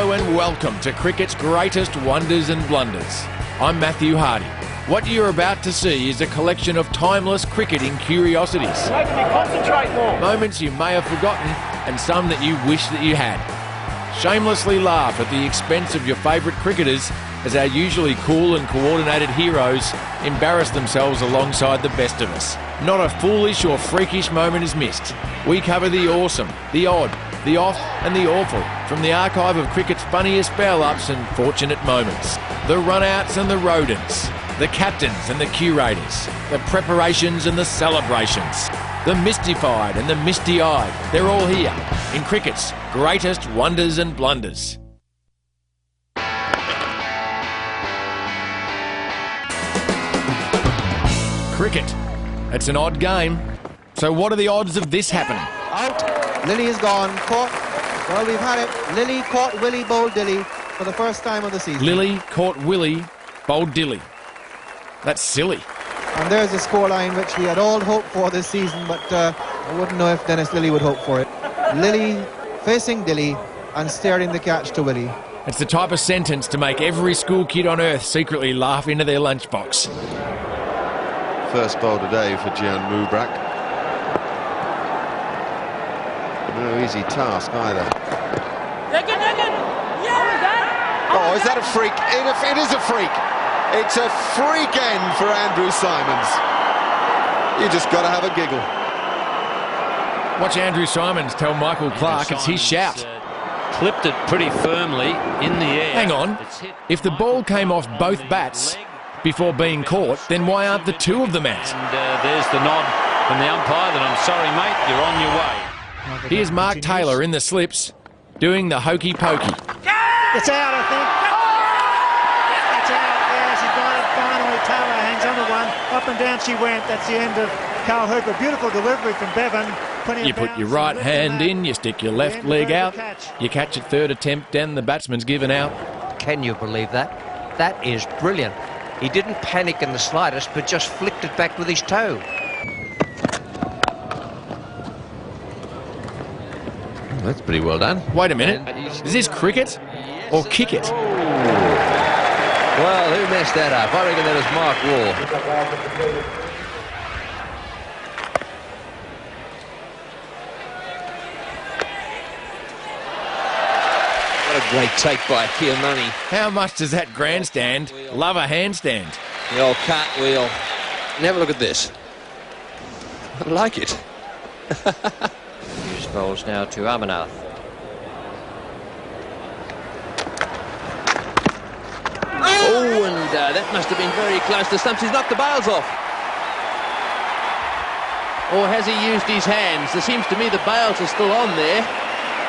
Hello and welcome to cricket's greatest wonders and blunders. I'm Matthew Hardy. What you're about to see is a collection of timeless cricketing curiosities. Making me concentrate more. Moments you may have forgotten and some that you wish that you had. Shamelessly laugh at the expense of your favourite cricketers as our usually cool and coordinated heroes embarrass themselves alongside the best of us. Not a foolish or freakish moment is missed. We cover the awesome, the odd, the off and the awful from the archive of cricket's funniest foul-ups and fortunate moments. The run-outs and the rodents, the captains and the curators, the preparations and the celebrations, the mystified and the misty-eyed. They're all here in cricket's greatest wonders and blunders. Cricket. It's an odd game. So what are the odds of this happening? Out. Lily is gone. Caught. Well, we've had it. Lily caught Willie, bowled Dilly for the first time of the season. Lily caught Willie, bowled Dilly. That's silly. And there's a scoreline which we had all hoped for this season, but I wouldn't know if Dennis Lilly would hope for it. Lily facing Dilly and steering the catch to Willie. It's the type of sentence to make every school kid on earth secretly laugh into their lunchbox. First bowl today for Gian Mubrak. No easy task either. Oh, is that a freak? It is a freak. It's a freak end for Andrew Simons. You just got to have a giggle. Watch Andrew Simons tell Michael Clark it's his shout. Clipped it pretty firmly in the air. Hang on. If the ball came off both bats before being caught, then why aren't the two of them out? And there's the nod from the umpire that I'm sorry, mate, you're on your way. Here's Mark Taylor in the slips, doing the hokey pokey. It's out, I think. It's out. Yes, he's got it finally. Taylor hangs on to one. Up and down she went. That's the end of Carl Hooper. Beautiful delivery from Bevan. You put your right hand in, you stick your left leg out, you catch it third attempt, and the batsman's given out. Can you believe that? That is brilliant. He didn't panic in the slightest, but just flicked it back with his toe. That's pretty well done. Wait a minute, is this cricket or kick it? Well, who messed that up? I reckon that was Mark Wall. What a great take by Kiyomani. How much does that grandstand love a handstand? The old cartwheel. And have a look at this. I like it. Hughes bowls now to Amarnath. Oh, and that must have been very close to stumps. He's knocked the bails off. Or has he used his hands? There seems to me the bails are still on there.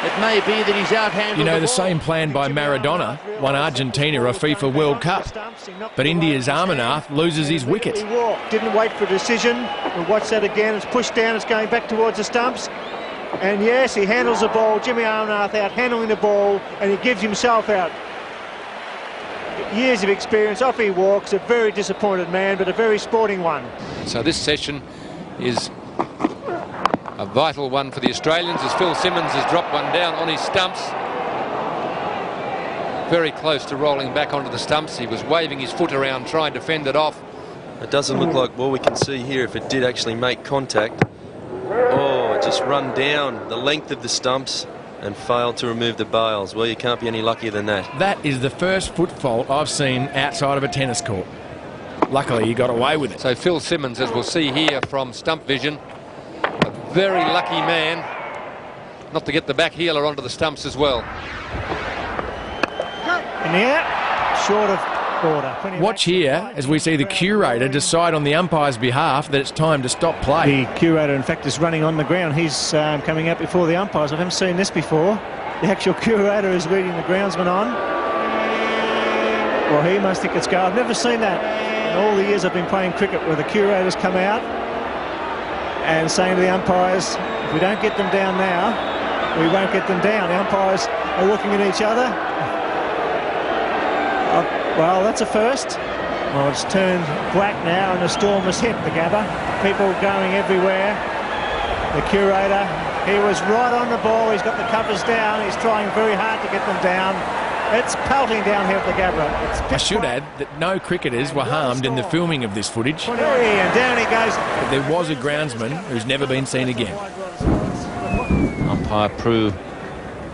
It may be that he's out-handled. You know, the ball. same plan by Maradona won Argentina a FIFA World Cup. But India's Amarnath loses his wicket. He walked, didn't wait for a decision. We'll watch that again. It's pushed down, it's going back towards the stumps. And yes, he handles the ball. Jimmy Amarnath out handling the ball, and he gives himself out. Years of experience, off he walks. A very disappointed man, but a very sporting one. So this session is a vital one for the Australians as Phil Simmons has dropped one down on his stumps. Very close to rolling back onto the stumps. He was waving his foot around trying to fend it off. It doesn't look like what we can see here if it did actually make contact. Oh, it just run down the length of the stumps and failed to remove the bails. Well, you can't be any luckier than that. That is the first foot fault I've seen outside of a tennis court. Luckily, he got away with it. So Phil Simmons, as we'll see here from stump vision, a very lucky man not to get the back heeler onto the stumps as well. In the air, short of order. Watch here as we see the curator decide on the umpire's behalf that it's time to stop play. The curator, in fact, is running on the ground. He's coming out before the umpires. I haven't seen this before. The actual curator is leading the groundsman on. Well, he must think it's go. I've never seen that in all the years I've been playing cricket, where the curators come out and saying to the umpires, if we don't get them down now, we won't get them down. The umpires are looking at each other. Well, that's a first. Well, it's turned black now and the storm has hit the Gabba. People going everywhere. The curator, he was right on the ball. He's got the covers down. He's trying very hard to get them down. It's pelting down here at the Gabba. I should add that no cricketers were harmed in the filming of this footage. And down he goes. But there was a groundsman who's never been seen again. Umpire Prue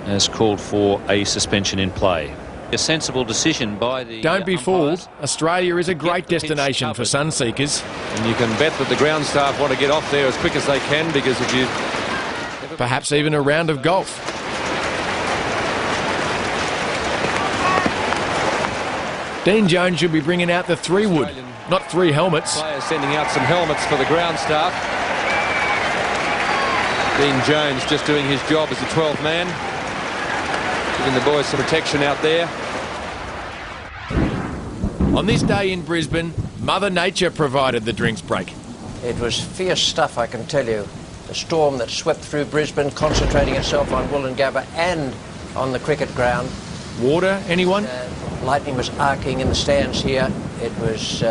has called for a suspension in play. A sensible decision by the Don't be umpires. fooled. Australia is a great destination for sun seekers. And you can bet that the ground staff want to get off there as quick as they can, because if you... Perhaps even a round of golf. Dean Jones should be bringing out the 3-wood, not 3 helmets. Players sending out some helmets for the ground staff. Dean Jones just doing his job as the 12th man, giving the boys some protection out there. On this day in Brisbane, Mother Nature provided the drinks break. It was fierce stuff, I can tell you. The storm that swept through Brisbane, concentrating itself on Wollongabba and on the cricket ground. Water, anyone? Lightning was arcing in the stands here. It was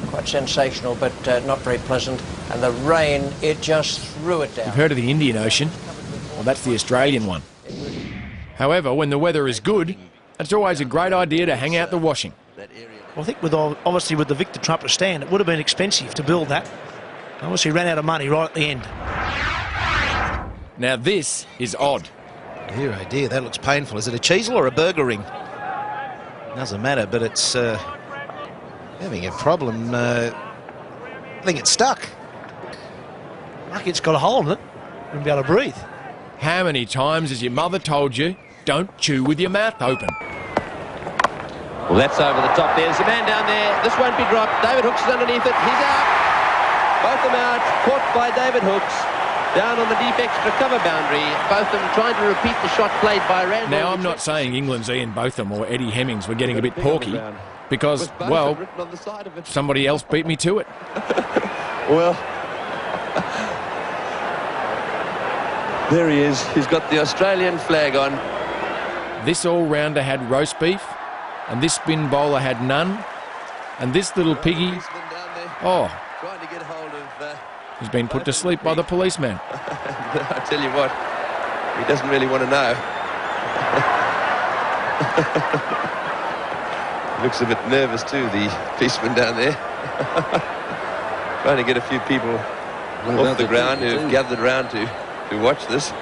quite sensational, but not very pleasant. And the rain, it just threw it down. You've heard of the Indian Ocean? Well, that's the Australian one. However, when the weather is good, it's always a great idea to hang out the washing. Well, I think obviously with the Victor Trumper stand, it would have been expensive to build that. Obviously ran out of money right at the end. Now this is odd. Dear, oh dear, that looks painful. Is it a cheesel or a burger ring? Doesn't matter, but it's having a problem. I think it's stuck. Lucky it's got a hole in it. Wouldn't be able to breathe. How many times has your mother told you, don't chew with your mouth open? Well, that's over the top. There's a man down there. This won't be dropped. David Hooks is underneath it. He's out. Both of them out. Caught by David Hooks. Down on the deep extra cover boundary. Both of them trying to repeat the shot played by Randall. Now, I'm not saying England's Ian Botham or Eddie Hemmings were getting a bit porky, because, well, somebody else beat me to it. Well, there he is. He's got the Australian flag on. This all-rounder had roast beef, and this spin bowler had none, and this little piggy, oh, Trying to get hold of... he's been put to sleep by the policeman. I tell you what, he doesn't really want to know. Looks a bit nervous too, the policeman down there. Trying to get a few people off the ground who've gathered around to watch this.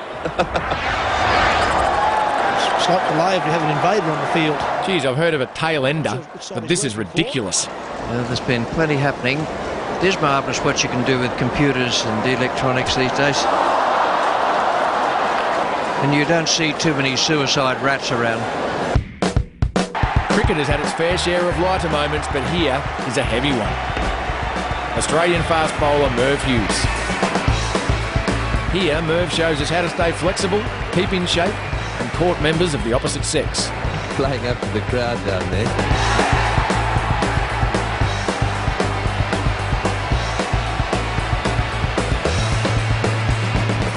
It's like delay if you have an invader on the field. Geez, I've heard of a tail ender, but this is ridiculous. There's been plenty happening. It is marvellous what you can do with computers and the electronics these days. And you don't see too many suicide rats around. Cricket has had its fair share of lighter moments, but here is a heavy one. Australian fast bowler Merv Hughes. Here, Merv shows us how to stay flexible, keep in shape, and court members of the opposite sex. Playing up to the crowd down there.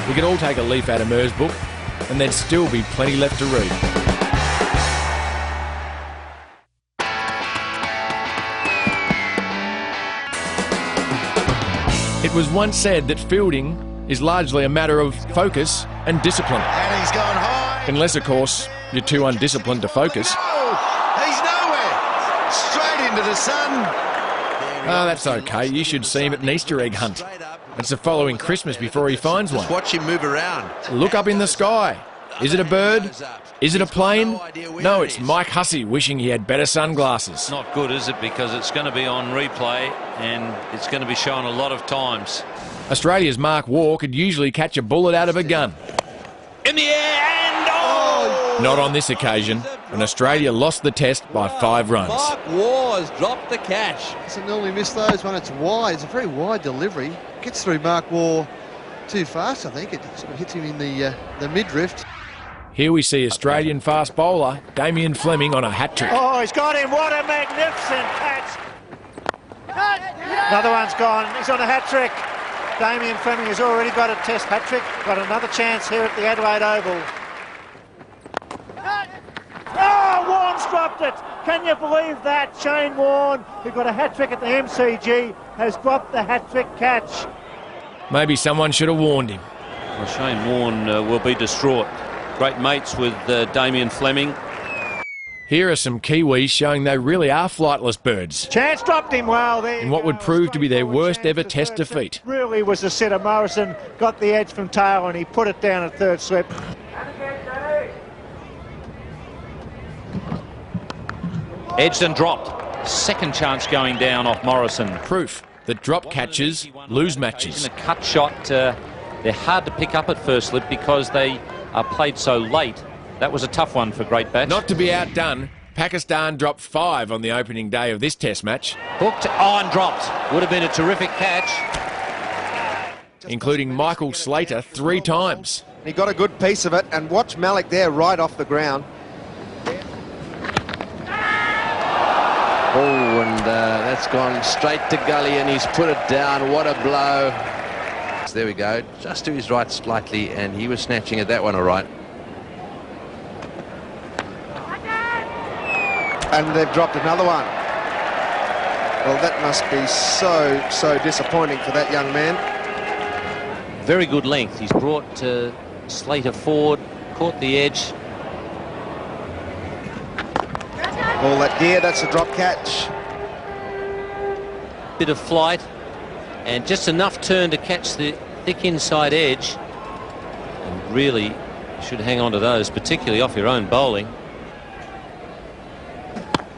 We could all take a leaf out of Merv's book, and there'd still be plenty left to read. It was once said that fielding is largely a matter of focus and discipline. And he's gone high. Unless, of course, you're too undisciplined to focus. He's nowhere. Straight into the sun. Oh, that's okay. You should see him at an Easter egg hunt. It's the following Christmas before he finds one. Watch him move around. Look up in the sky. Is it a bird? Is it a plane? No, it's Mike Hussey wishing he had better sunglasses. Not good, is it? Because it's going to be on replay and it's going to be shown a lot of times. Australia's Mark Waugh could usually catch a bullet out of a gun. In the air and oh! Not on this occasion, and Australia lost the test by 5 runs. Mark Waugh has dropped the catch. Doesn't normally miss those when it's wide. It's a very wide delivery. Gets through Mark Waugh too fast, I think. It sort of hits him in the mid-drift. Here we see Australian fast bowler Damien Fleming on a hat-trick. Oh, he's got him. What a magnificent catch. Another one's gone. He's on a hat-trick. Damien Fleming has already got a test hat-trick. Got another chance here at the Adelaide Oval. Oh, Warren's dropped it. Can you believe that? Shane Warne, who got a hat-trick at the MCG, has dropped the hat-trick catch. Maybe someone should have warned him. Well, Shane Warne will be distraught. Great mates with Damien Fleming. Here are some Kiwis showing they really are flightless birds. Chance dropped him well there. In what would prove to be their worst ever test defeat. Really was a sitter. Morrison got the edge from tail and he put it down at third slip. Edged and dropped. Second chance going down off Morrison. Proof that drop catches lose matches. In a cut shot, they're hard to pick up at first slip because they are played so late. That was a tough one for Great Batch. Not to be outdone, Pakistan dropped 5 on the opening day of this test match. Hooked on, dropped. Would have been a terrific catch. Including Michael Slater 3 times. He got a good piece of it, and watch Malik there right off the ground. Oh, and that's gone straight to gully, and he's put it down. What a blow. So there we go, just to his right slightly, and he was snatching at that one all right. And they've dropped another one. Well, that must be so disappointing for that young man. Very good length. He's brought Slater forward, caught the edge. All that gear, that's a drop catch. Bit of flight, and just enough turn to catch the thick inside edge. And really should hang on to those, particularly off your own bowling.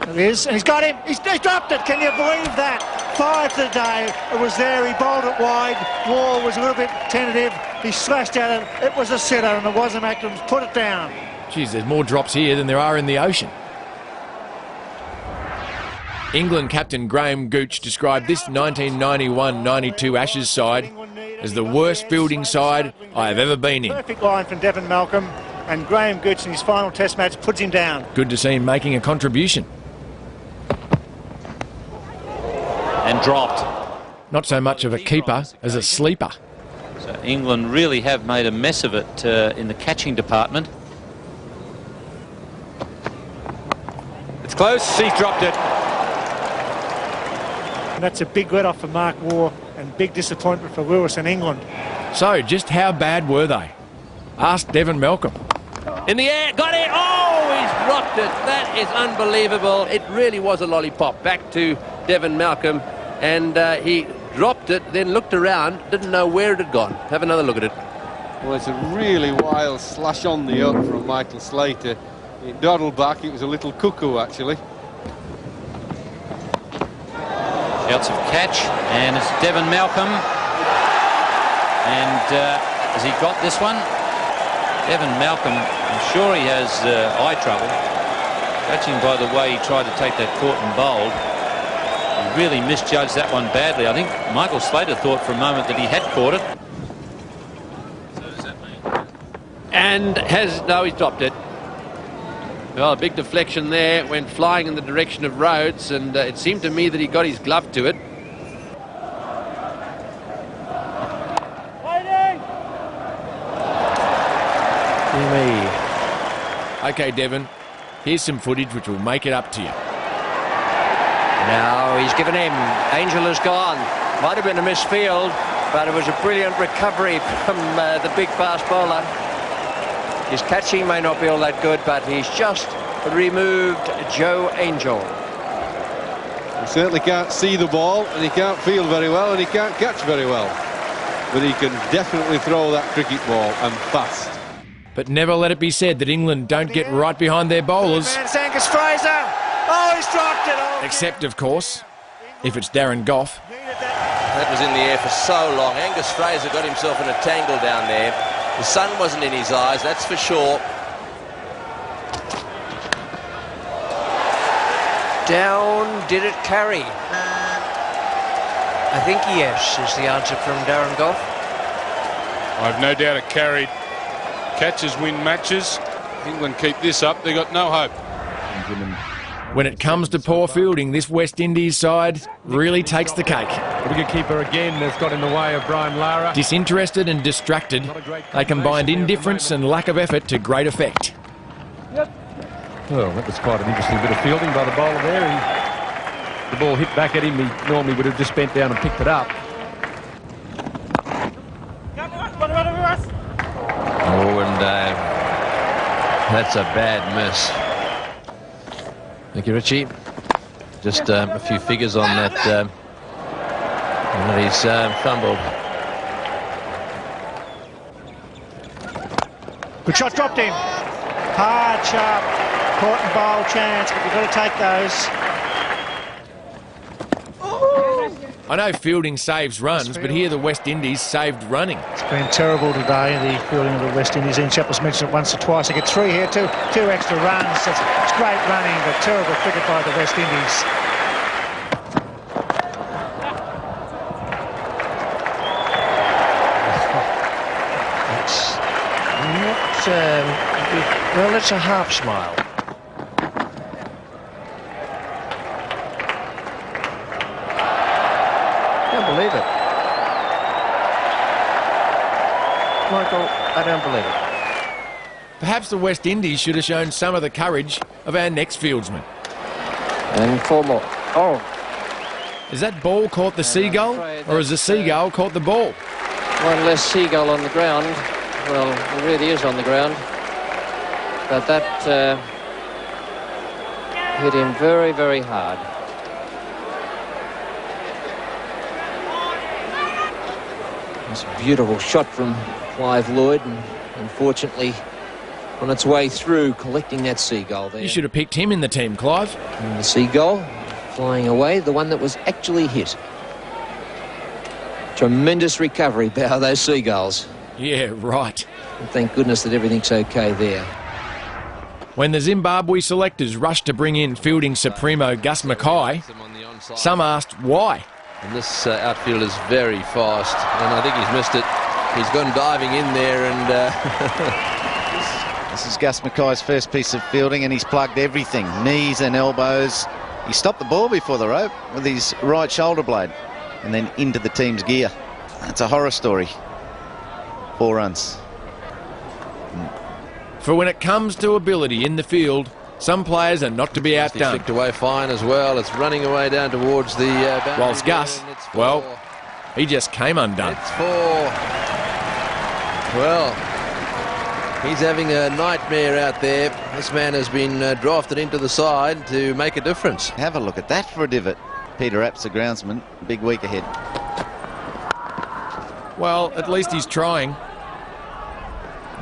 It is, and he's got him. He's dropped it. Can you believe that? 5 today. It was there. He bowled it wide. Wall was a little bit tentative. He slashed at it. It was a sitter, and it wasn't Macklins. Put it down. Geez, there's more drops here than there are in the ocean. England captain Graham Gooch described this 1991-92 Ashes side as the worst fielding side I have ever been in. Perfect line from Devon Malcolm, and Graham Gooch in his final test match puts him down. Good to see him making a contribution. And dropped. Not so much of a keeper as a sleeper. So England really have made a mess of it in the catching department. It's close. He's dropped it. And that's a big let-off for Mark Waugh and big disappointment for Lewis and England. So, just how bad were they? Ask Devon Malcolm. In the air, got it! Oh, he's dropped it. That is unbelievable. It really was a lollipop. Back to Devon Malcolm, and he dropped it, then looked around, didn't know where it had gone. Have another look at it. Well, it's a really wild slash on the up from Michael Slater. It dawdled back. It was a little cuckoo, actually. Shouts of catch, and it's Devon Malcolm. And has he got this one? Devon Malcolm, I'm sure he has eye trouble. Judging by the way he tried to take that caught and bowled, he really misjudged that one badly. I think Michael Slater thought for a moment that he had caught it. So does that mean? And no, he's dropped it. Well, a big deflection there, went flying in the direction of Rhodes, and it seemed to me that he got his glove to it. Okay, Devon, here's some footage which will make it up to you. Now he's given him. Angel has gone. Might have been a misfield, but it was a brilliant recovery from the big fast bowler. His catching may not be all that good, but he's just removed Joe Angel. He certainly can't see the ball, and he can't field very well, and he can't catch very well. But he can definitely throw that cricket ball, and fast. But never let it be said that England don't get right behind their bowlers. It's Angus Fraser. Oh, he's dropped it. Oh, Except, of course, if it's Darren Gough. That was in the air for so long. Angus Fraser got himself in a tangle down there. The sun wasn't in his eyes, that's for sure. Down, did it carry? I think yes is the answer from Darren Gough. I've no doubt it carried. Catches win matches. England keep this up, they got no hope. When it comes to poor fielding, this West Indies side really takes the cake. The wicketkeeper again has got in the way of Brian Lara. Disinterested and distracted, they combined indifference and lack of effort to great effect. Well, that was quite an interesting bit of fielding by the bowler there. The ball hit back at him. He normally would have just bent down and picked it up. Oh, and that's a bad miss. Thank you, Richie. Just a few figures on that. That he's fumbled. Good shot, dropped him. Hard, sharp, caught and bowl chance, but you've got to take those. I know fielding saves runs, but here the West Indies saved running. It's been terrible today, the fielding of the West Indies. Ian Chappell's mentioned it once or twice. They get 3 here, two extra runs. It's great running, but terrible cricket by the West Indies. It's not... well, it's a half smile. I don't believe it. Michael, I don't believe it. Perhaps the West Indies should have shown some of the courage of our next fieldsman. And 4 more. Oh. Has that ball caught the seagull, or has the seagull caught the ball? One less seagull on the ground. Well, it really is on the ground. But that hit him very, very hard. It's a beautiful shot from Clive Lloyd, and unfortunately on its way through collecting that seagull there. You should have picked him in the team, Clive. And the seagull flying away, the one that was actually hit. Tremendous recovery by those seagulls. Yeah, right. And thank goodness that everything's okay there. When the Zimbabwe selectors rushed to bring in fielding supremo Gus Mackay, some asked why. And this outfield is very fast, and I think he's missed it. He's gone diving in there, and this is Gus Mackay's first piece of fielding, and he's plugged everything, knees and elbows. He stopped the ball before the rope with his right shoulder blade, and then into the team's gear. That's a horror story. 4 runs. For when it comes to ability in the field, some players are not to be outdone. Flicked away fine as well. It's running away down towards the boundary. Whilst Gus, well, he just came undone. It's 4. Well, he's having a nightmare out there. This man has been drafted into the side to make a difference. Have a look at that for a divot. Peter Apps, the groundsman, big week ahead. Well, at least he's trying.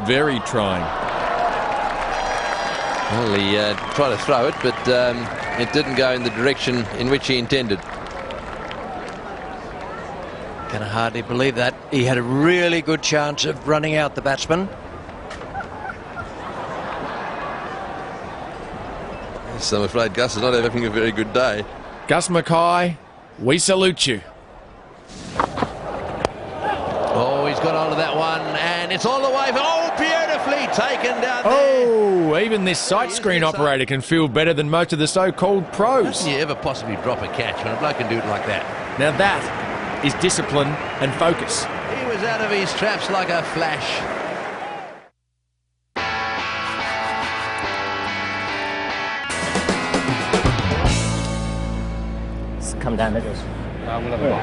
Very trying. Well, he tried to throw it, but it didn't go in the direction in which he intended. Can hardly believe that. He had a really good chance of running out the batsman. Yes, I'm afraid Gus is not having a very good day. Gus Mackay, we salute you. Oh, he's got hold of that one, and it's all the way. Oh, beautifully taken down there. Oh, even this sight screen operator can feel better than most of the so-called pros. How can you ever possibly drop a catch when a bloke can do it like that? Now that is discipline and focus. He was out of his traps like a flash. It's come down, it is. We'll have a bowl.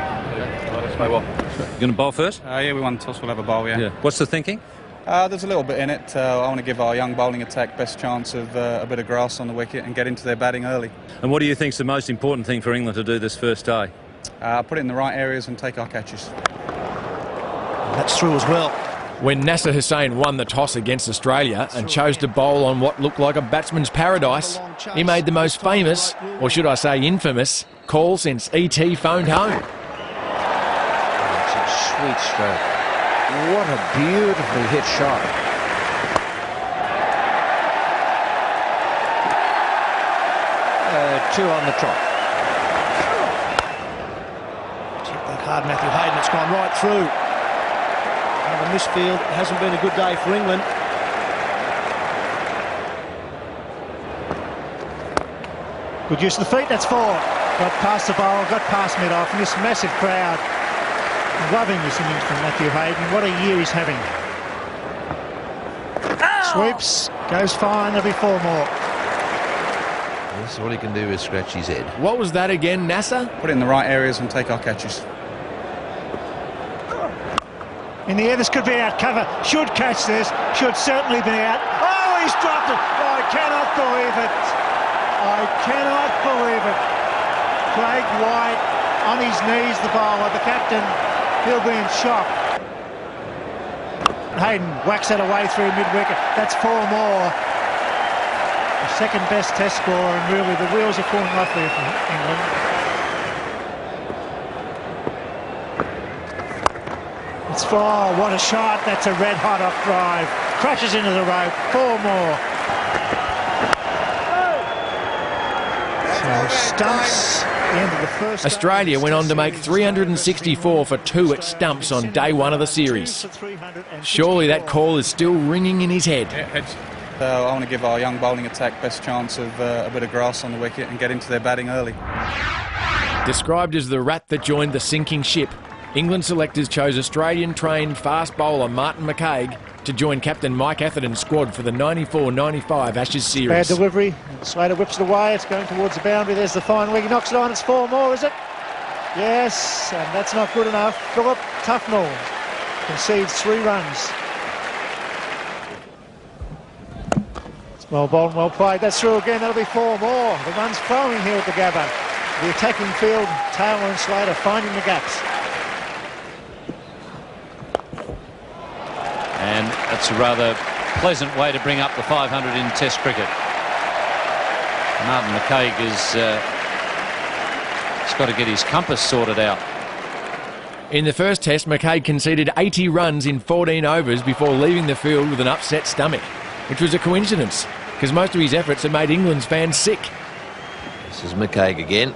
Let's play well. You going to bowl first? Yeah, we won the toss. We'll have a bowl, yeah. What's the thinking? There's a little bit in it. I want to give our young bowling attack best chance of a bit of grass on the wicket and get into their batting early. And what do you think is the most important thing for England to do this first day? Put it in the right areas and take our catches. That's true as well. When Nasser Hussain won the toss against Australia and chose to bowl on what looked like a batsman's paradise, he made the most famous, or should I say infamous, call since E.T. phoned home. It's a sweet stroke. What a beautifully hit shot. Two on the trot. Hit that hard, Matthew Hayden. It's gone right through. And the misfield hasn't been a good day for England. Good use of the feet, that's 4. Got past the bowl, got past mid-off, and this massive crowd loving this innings from Matthew Hayden. What a year he's having. Sweeps, goes fine, there'll be 4 more. Yes, all he can do is scratch his head. What was that again, Nasser? Put it in the right areas and take our catches. In the air, this could be out cover. Should catch this, should certainly be out. Oh, he's dropped it. Oh, I cannot believe it. I cannot believe it. Craig White on his knees, the bowler, the captain, he'll be in shock. Hayden whacks that away through mid-wicket. That's 4 more. The second best test scorer, and really the wheels are falling off there for England. It's 4. What a shot. That's a red-hot off drive. Crashes into the rope. 4 more. So stumps. The end of the first. Australia went on to make 364 for 2 at stumps on day 1 of the series. Surely that call is still ringing in his head. I want to give our young bowling attack best chance of a bit of grass on the wicket and get into their batting early. Described as the rat that joined the sinking ship, England selectors chose Australian-trained fast bowler Martin McCaig to join captain Mike Atherton's squad for the 94-95 Ashes series. Bad delivery. Slater whips it away. It's going towards the boundary. There's the fine leg. He knocks it on. It's 4 more, is it? Yes, and that's not good enough. Philip Tufnell concedes 3 runs. It's well bowled and well played. That's through again. That'll be 4 more. The runs flowing here at the Gabba. The attacking field, Taylor and Slater finding the gaps. And that's a rather pleasant way to bring up the 500 in Test cricket. Martin McCaig he's got to get his compass sorted out. In the first Test, McCaig conceded 80 runs in 14 overs before leaving the field with an upset stomach, which was a coincidence, because most of his efforts had made England's fans sick. This is McCaig again.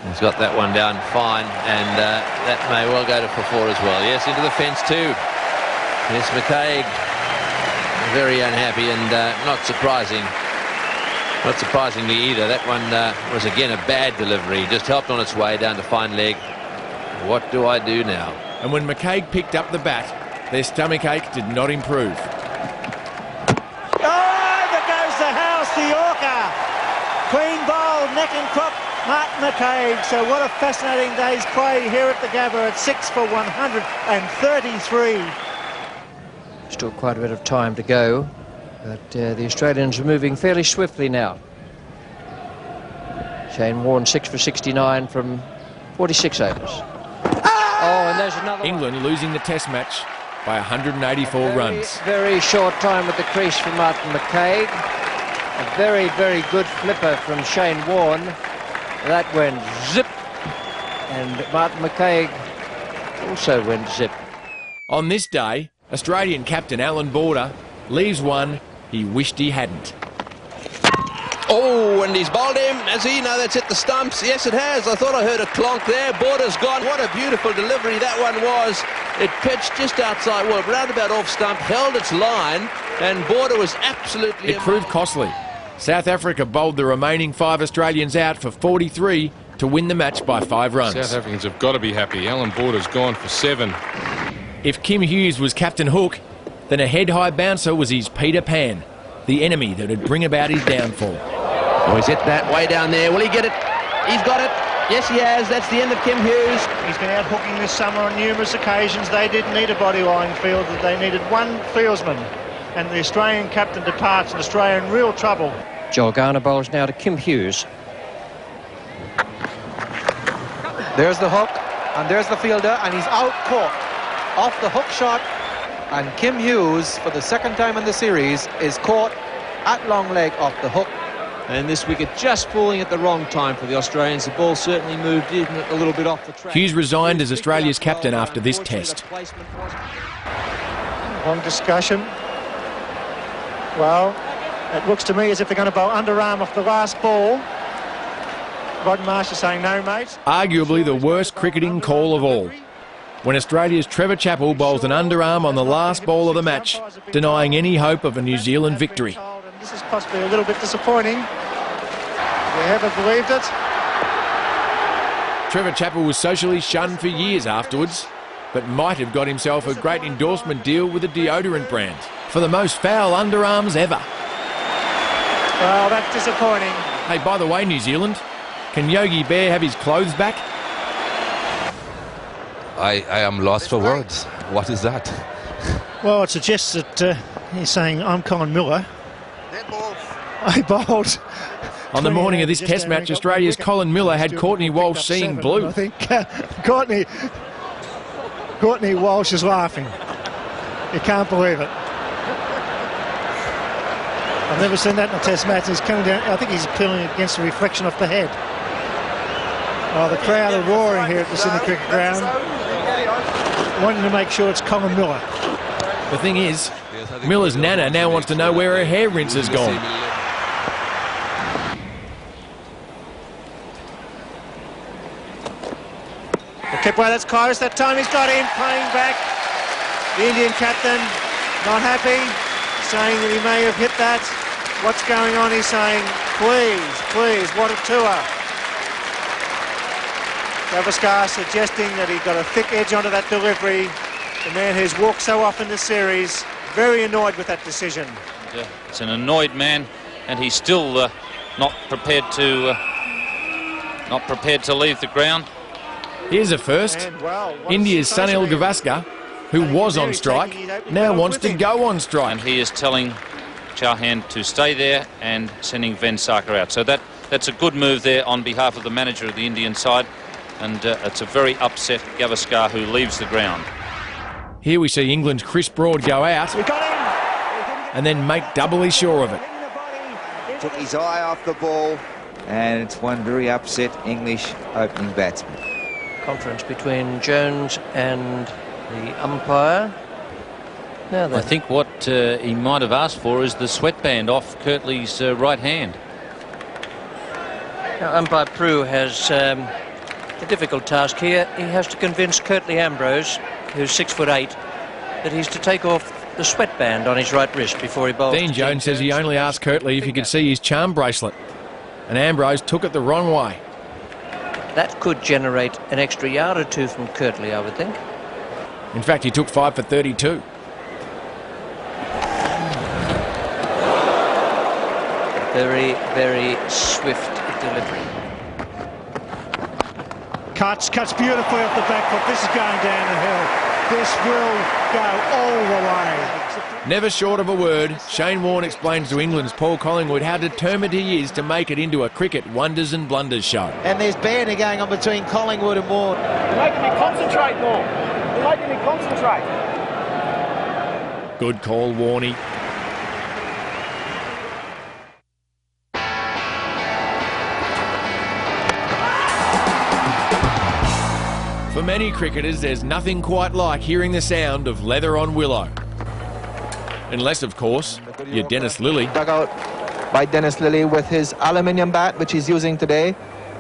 He's got that one down fine, and that may well go for 4 as well. Yes, into the fence too. Yes, McCaig, very unhappy, and not surprising. Not surprisingly either. That one was again a bad delivery. Just helped on its way down to fine leg. What do I do now? And when McCaig picked up the bat, their stomach ache did not improve. Oh, there goes the house, the Yorker. Clean bowl, neck and crop, Martin McCaig. So what a fascinating day's play here at the Gabba at 6 for 133. Still quite a bit of time to go, but the Australians are moving fairly swiftly now. Shane Warne 6 for 69 from 46 overs. Oh, and there's another England one. losing the Test match by 184 runs. Very short time at the crease for Martin McCaig. A very, very good flipper from Shane Warne. That went zip. And Martin McCaig also went zip. On this day, Australian captain Alan Border leaves one he wished he hadn't. Oh, and he's bowled him. Has he? No, that's hit the stumps. Yes, it has. I thought I heard a clonk there. Border's gone. What a beautiful delivery that one was. It pitched just outside, well, round about off stump, held its line, and Border was absolutely... It proved costly. South Africa bowled the remaining 5 Australians out for 43 to win the match by 5 runs. South Africans have got to be happy. Alan Border's gone for 7. If Kim Hughes was Captain Hook, then a head-high bouncer was his Peter Pan, the enemy that would bring about his downfall. Oh, he's hit that way down there. Will he get it? He's got it. Yes, he has. That's the end of Kim Hughes. He's been out hooking this summer on numerous occasions. They didn't need a bodyline field. They needed one fieldsman. And the Australian captain departs, and Australia in real trouble. Joel Garner bowls now to Kim Hughes. There's the hook, and there's the fielder, and he's out caught off the hook shot. And Kim Hughes, for the second time in the series, is caught at long leg off the hook. And this wicket just falling at the wrong time for the Australians. The ball certainly moved in a little bit off the track. Hughes resigned as Australia's captain after this Test. Long discussion. Well, it looks to me as if they're going to bowl underarm off the last ball. Rod Marsh is saying no, mate. Arguably the worst cricketing call of all, when Australia's Trevor Chappell bowls an underarm on the last ball of the match, denying any hope of a New Zealand victory. This is possibly a little bit disappointing. We haven't believed it. Trevor Chappell was socially shunned for years afterwards, but might have got himself a great endorsement deal with a deodorant brand for the most foul underarms ever. Well, that's disappointing. Hey, by the way, New Zealand, can Yogi Bear have his clothes back? I am lost for words. What is that? Well, it suggests that he's saying, I'm Colin Miller, He bowled. On the morning of this Test match, Australia's Colin Miller had Courtney Walsh seeing blue. I think Courtney Walsh is laughing. You can't believe it. I've never seen that in a Test match. He's coming down. I think he's appealing against the reflection off the head. Oh, the crowd are roaring here at the Sydney Cricket Ground, wanting to make sure it's Colin Miller. The thing is, Miller's nana now wants to know where her hair rinse has gone. Kept away, that's close. That time he's got in, playing back. The Indian captain, not happy, saying that he may have hit that. What's going on? He's saying, please, please, what a tour. Gavaskar suggesting that he got a thick edge onto that delivery. The man who's walked so often this series, very annoyed with that decision. It's an annoyed man, and he's still not prepared to leave the ground. Here's a first. India's Sunil Gavaskar, who was on strike, now wants to go on strike. And he is telling Chauhan to stay there and sending Venkata out. So that's a good move there on behalf of the manager of the Indian side. And it's a very upset Gavaskar who leaves the ground. Here we see England's Chris Broad go out and then make doubly sure of it. Took his eye off the ball, and it's one very upset English opening batsman. Conference between Jones and the umpire. Now then. I think what he might have asked for is the sweatband off Kirtley's right hand. Now, umpire Prue has a difficult task here. He has to convince Curtly Ambrose, who's 6'8", that he's to take off the sweatband on his right wrist before he bowls. Dean Jones says he only asked Kirtley if he could see his charm bracelet, and Ambrose took it the wrong way. That could generate an extra yard or two from Kirtley, I would think. In fact, he took 5 for 32. Very, very swift delivery. Cuts beautifully off the back foot. This is going down the hill. This will go all the way. Never short of a word, Shane Warne explains to England's Paul Collingwood how determined he is to make it into a cricket wonders and blunders show. And there's banter going on between Collingwood and Warne. You're making me concentrate more. You're making me concentrate. Good call, Warney. For many cricketers, there's nothing quite like hearing the sound of leather on willow. Unless, of course, you're Dennis Lillee. Dug out by Dennis Lillee with his aluminium bat, which he's using today.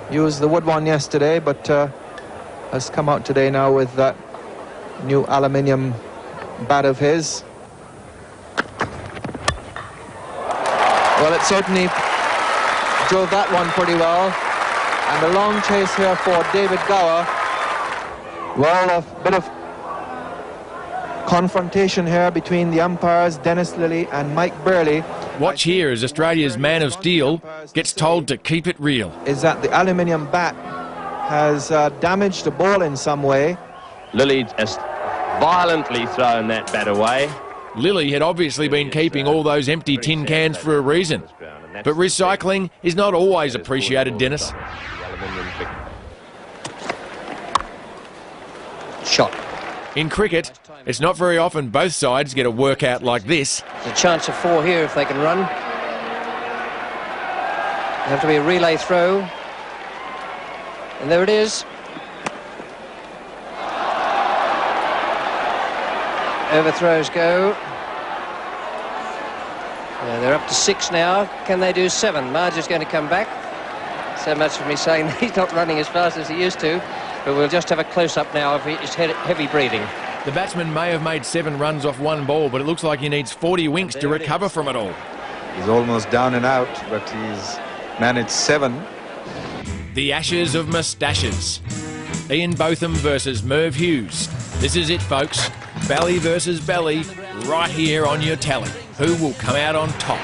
Used the wood one yesterday, but has come out today now with that new aluminium bat of his. Well, it certainly drove that one pretty well. And a long chase here for David Gower. Well, a bit of confrontation here between the umpires, Dennis Lillee and Mike Burley. Watch here as Australia's man of steel gets told to keep it real. Is that the aluminium bat has damaged the ball in some way. Lillee has violently thrown that bat away. Lillee had obviously been keeping all those empty tin cans for a reason. But recycling is not always appreciated, Dennis. Shot. In cricket, it's not very often both sides get a workout like this. There's a chance of 4 here if they can run. It'll have to be a relay throw. And there it is. Overthrows go. They're up to 6 now. Can they do 7? Marge is going to come back. So much for me saying that he's not running as fast as he used to. But we'll just have a close-up now of his heavy breathing. The batsman may have made 7 runs off 1 ball, but it looks like he needs 40 winks to recover from it all. He's almost down and out, but he's managed 7. The Ashes of Moustaches. Ian Botham versus Merv Hughes. This is it, folks. Belly versus belly, right here on your tally. Who will come out on top?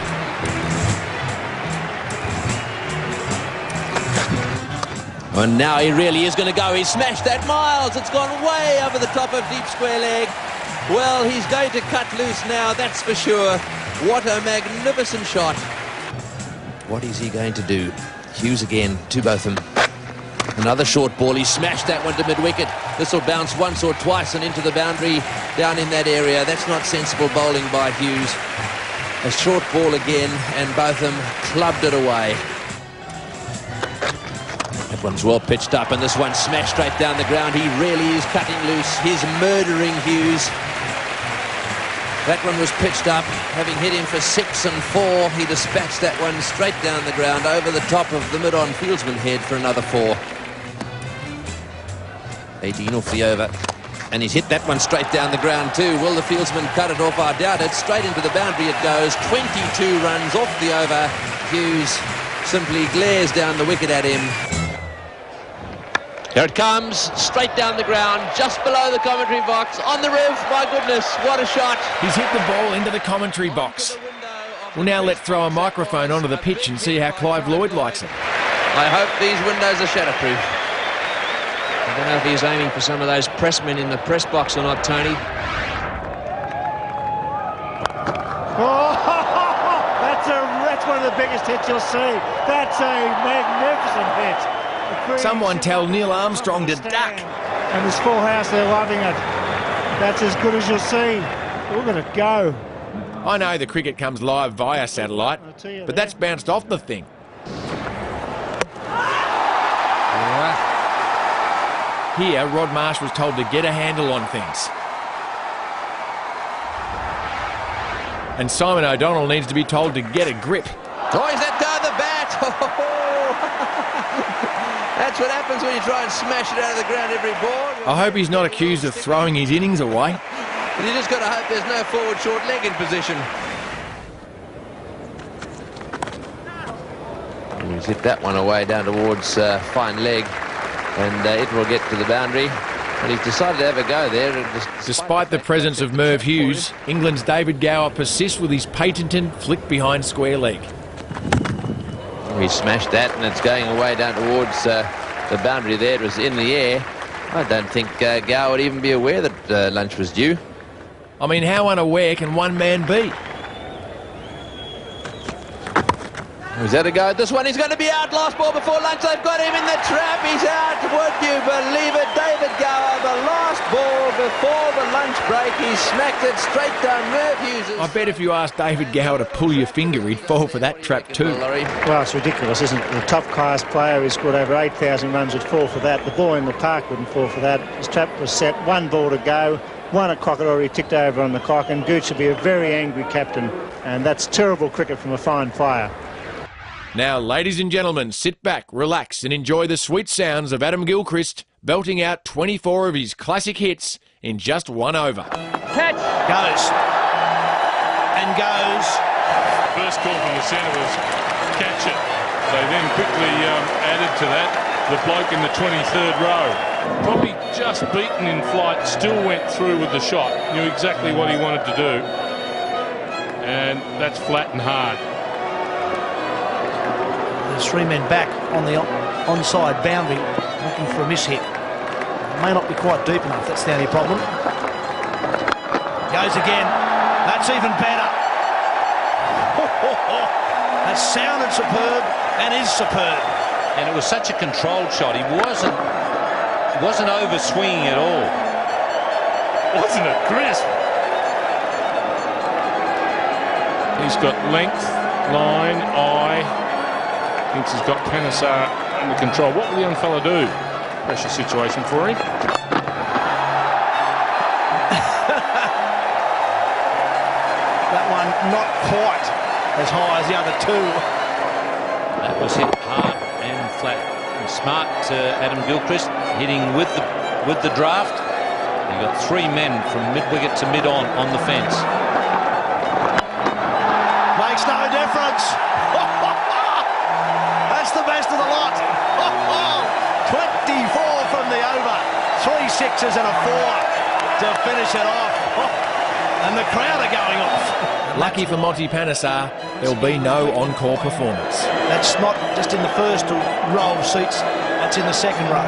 And now he really is going to go. He smashed that Miles. It's gone way over the top of deep square leg. Well, he's going to cut loose now, that's for sure. What a magnificent shot. What is he going to do? Hughes again to both of them. Another short ball. He smashed that one to mid-wicket. This will bounce once or twice and into the boundary down in that area. That's not sensible bowling by Hughes. A short ball again, and both of them clubbed it away. That one's well pitched up, and this one smashed straight down the ground. He really is cutting loose. He's murdering Hughes. That one was pitched up, having hit him for 6 and 4. He dispatched that one straight down the ground over the top of the mid-on fieldsman head for another 4. 18 off the over, and he's hit that one straight down the ground too. Will the fieldsman cut it off? I doubt it. Straight into the boundary it goes. 22 runs off the over. Hughes simply glares down the wicket at him. Here it comes, straight down the ground, just below the commentary box, on the roof. My goodness, what a shot. He's hit the ball into the commentary box. Well, now let's throw a microphone onto the pitch and see how Clive Lloyd likes it. I hope these windows are shatterproof. I don't know if he's aiming for some of those pressmen in the press box or not, Tony. Oh, that's one of the biggest hits you'll see. That's a magnificent hit. Someone tell Neil Armstrong to duck. And this full house, they're loving it. That's as good as you'll see. Look at it go. I know the cricket comes live via satellite, but that's bounced off the thing. Here, Rod Marsh was told to get a handle on things. And Simon O'Donnell needs to be told to get a grip. Oh, is that down the bat? That's what happens when you try and smash it out of the ground every ball. I hope he's not accused of throwing his innings away. But you just got to hope there's no forward short leg in position. And he's hit that one away down towards fine leg, and it will get to the boundary. And he's decided to have a go there. Despite the presence of Merv Hughes, England's David Gower persists with his patented flick behind square leg. He smashed that, and it's going away down towards the boundary there. It was in the air. I don't think Gower would even be aware that lunch was due. I mean, how unaware can one man be? He's had a go at this one. He's going to be out. Last ball before lunch. They've got him in the trap. He's out. Would you believe it? David Gower, the last ball before the lunch break. He smacked it straight down Merv Hughes'. I bet if you asked David Gower to pull your finger, he'd fall for that trap too. Well, it's ridiculous, isn't it? The top-class player who's scored over 8,000 runs would fall for that. The boy in the park wouldn't fall for that. His trap was set. 1 ball to go. 1 o'clock had already ticked over on the clock, and Gooch should be a very angry captain. And that's terrible cricket from a fine player. Now, ladies and gentlemen, sit back, relax, and enjoy the sweet sounds of Adam Gilchrist belting out 24 of his classic hits in just 1 over. Catch! Goes. And goes. First call from the centre was catch it. They then quickly added to that the bloke in the 23rd row. Probably just beaten in flight, still went through with the shot. Knew exactly what he wanted to do. And that's flat and hard. There's 3 men back on the onside boundary looking for a miss hit. May not be quite deep enough, that's the only problem. Goes again. That's even better. That sounded superb and is superb. And it was such a controlled shot. He wasn't over-swinging at all. Wasn't it crisp? He's got length, line, eye. Thinks he's got Panesar under control. What will the young fella do? Pressure situation for him. That one not quite as high as the other 2. That was hit hard and flat. And smart Adam Gilchrist hitting with the draft. He got 3 men from mid-wicket to mid-on the fence. Makes no difference. That's the best of the lot. 24 from the over. 3 sixes and a 4 to finish it off. And the crowd are going off. Lucky for Monty Panesar, there'll be no encore performance. That's not just in the first row of seats, that's in the second row.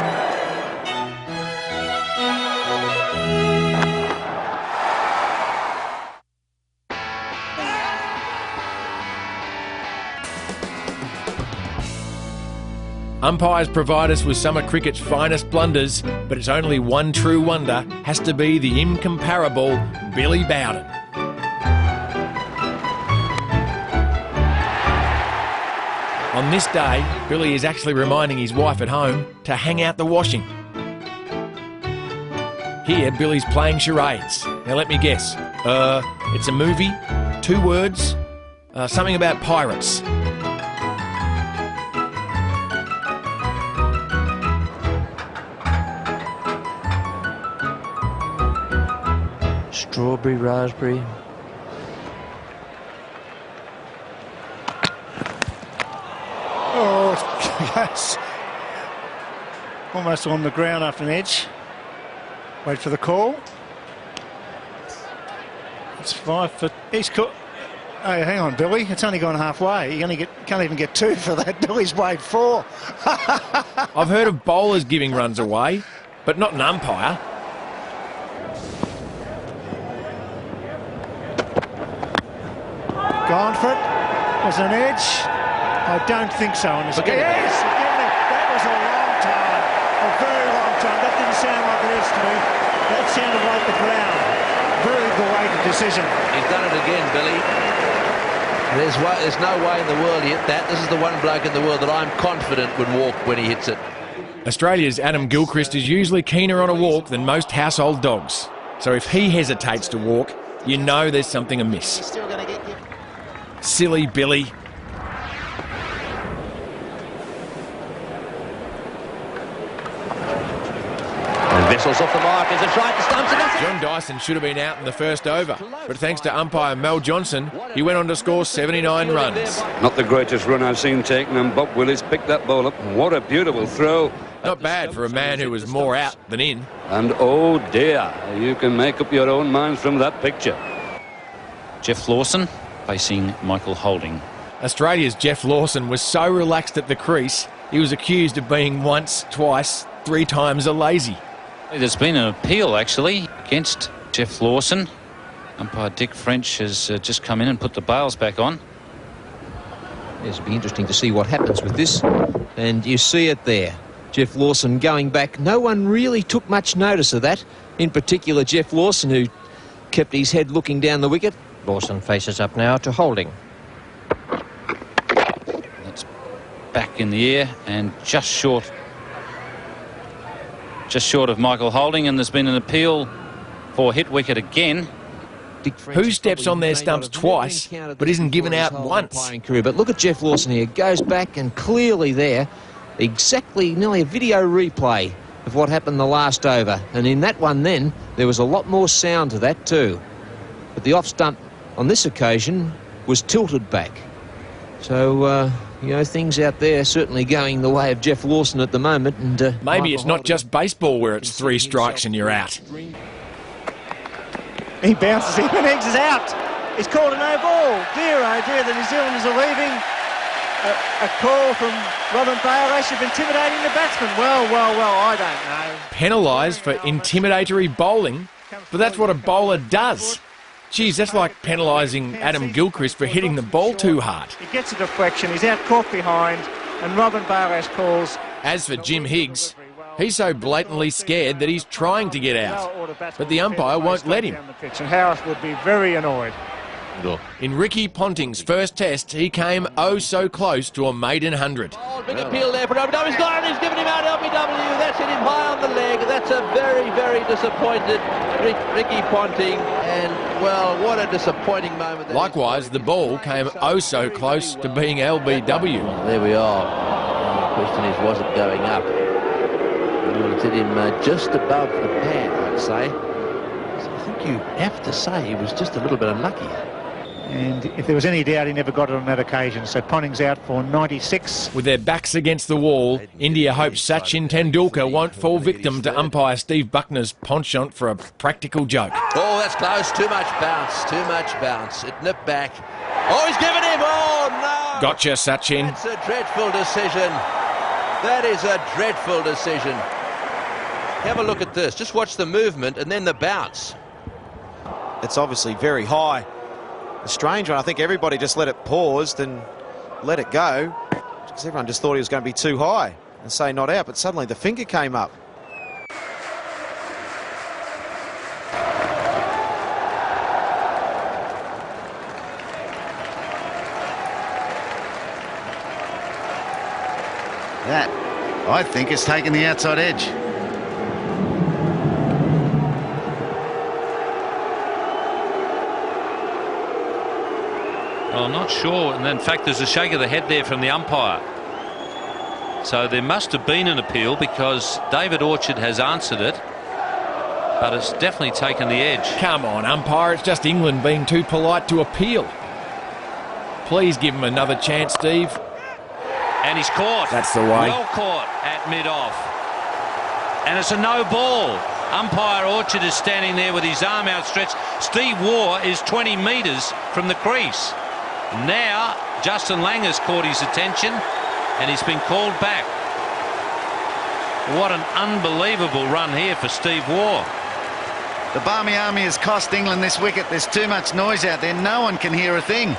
Umpires provide us with some of cricket's finest blunders, but it's only one true wonder has to be the incomparable Billy Bowden. On this day, Billy is actually reminding his wife at home to hang out the washing. Here, Billy's playing charades. Now let me guess. It's a movie, 2 words, something about pirates. Strawberry, raspberry. Oh, yes. Almost on the ground after an edge. Wait for the call. It's 5 foot. He's caught. Hey, hang on, Billy. It's only gone halfway. You can't even get 2 for that. Billy's weighed 4. I've heard of bowlers giving runs away, but not an umpire. Gone for it. Was an edge? I don't think so. On this yes, that was a long time. A very long time. That didn't sound like it is to me. That sounded like the ground. Very belated decision. He's done it again, Billy. There's no way in the world he hit that. This is the one bloke in the world that I'm confident would walk when he hits it. Australia's Adam Gilchrist is usually keener on a walk than most household dogs. So if he hesitates to walk, you know there's something amiss. Still going to get you. Silly Billy. Vessels off the mark as it's right to stumps. John Dyson should have been out in the first over, but thanks to umpire Mel Johnson, he went on to score 79 runs. Not the greatest run I've seen taken, and Bob Willis picked that ball up. What a beautiful throw. Not bad for a man who was more out than in. And oh dear, you can make up your own minds from that picture. Jeff Lawson facing Michael Holding. Australia's Jeff Lawson was so relaxed at the crease, he was accused of being once, twice, 3 times a lazy. There's been an appeal, actually, against Jeff Lawson. Umpire Dick French has just come in and put the bails back on. It'll be interesting to see what happens with this. And you see it there. Jeff Lawson going back. No one really took much notice of that. In particular, Jeff Lawson, who kept his head looking down the wicket. Lawson faces up now to Holding. That's back in the air and just short of Michael Holding, and there's been an appeal for hit wicket again. Who steps on their stumps twice but isn't given out once? But look at Jeff Lawson here. Goes back and clearly there, exactly nearly a video replay of what happened the last over. And in that one then, there was a lot more sound to that too. But the off stump on this occasion was tilted back. So, you know, things out there certainly going the way of Jeff Lawson at the moment. And maybe it's not just baseball where it's 3 strikes and you're out. He bounces in and eggs is out. He's called a no ball. Dear, oh dear, the New Zealanders are leaving. A call from Robin Bailash of intimidating the batsman. Well, I don't know. Penalised for intimidatory bowling, but that's what a bowler does. Geez, that's like penalising Adam Gilchrist for hitting the ball too hard. He gets a deflection, he's out caught behind, and Robin Bailash calls. As for Jim Higgs, he's so blatantly scared that he's trying to get out, but the umpire won't let him. And Harris would be very annoyed. In Ricky Ponting's first test, he came oh so close to a maiden 100. Big appeal there for LBW. He's got it. He's given him out LBW. That's hit him high on the leg. That's a very, very disappointed Ricky Ponting. And, well, what a disappointing moment. Likewise, the ball came oh so close to being LBW. Well, there we are. The question is, was it going up? Well, it's hit him just above the pad, I'd say. So I think you have to say he was just a little bit unlucky. And if there was any doubt, he never got it on that occasion. So Ponting's out for 96. With their backs against the wall, India hopes Sachin Tendulkar won't fall victim to umpire Steve Buckner's penchant for a practical joke. Oh, that's close. Too much bounce. Too much bounce. It nipped back. Oh, he's given him. Oh, no. Gotcha, Sachin. That's a dreadful decision. That is a dreadful decision. Have a look at this. Just watch the movement and then the bounce. It's obviously very high. The strange one, I think everybody just let it pause and let it go because everyone just thought he was going to be too high. and say not out, but suddenly the finger came up. That, I think, has taken the outside edge. Well, I'm not sure, and in fact there's a shake of the head there from the umpire. So there must have been an appeal, because David Orchard has answered it, but it's definitely taken the edge. Come on, umpire, it's just England being too polite to appeal. Please give him another chance, Steve. And he's caught. That's the way. Well caught at mid-off. And it's a no ball. Umpire Orchard is standing there with his arm outstretched. Steve Waugh is 20 metres from the crease. Now Justin Lang has caught his attention and he's been called back. What an unbelievable run here for Steve Waugh. The Barmy Army has cost England this wicket. There's too much noise out there. No one can hear a thing.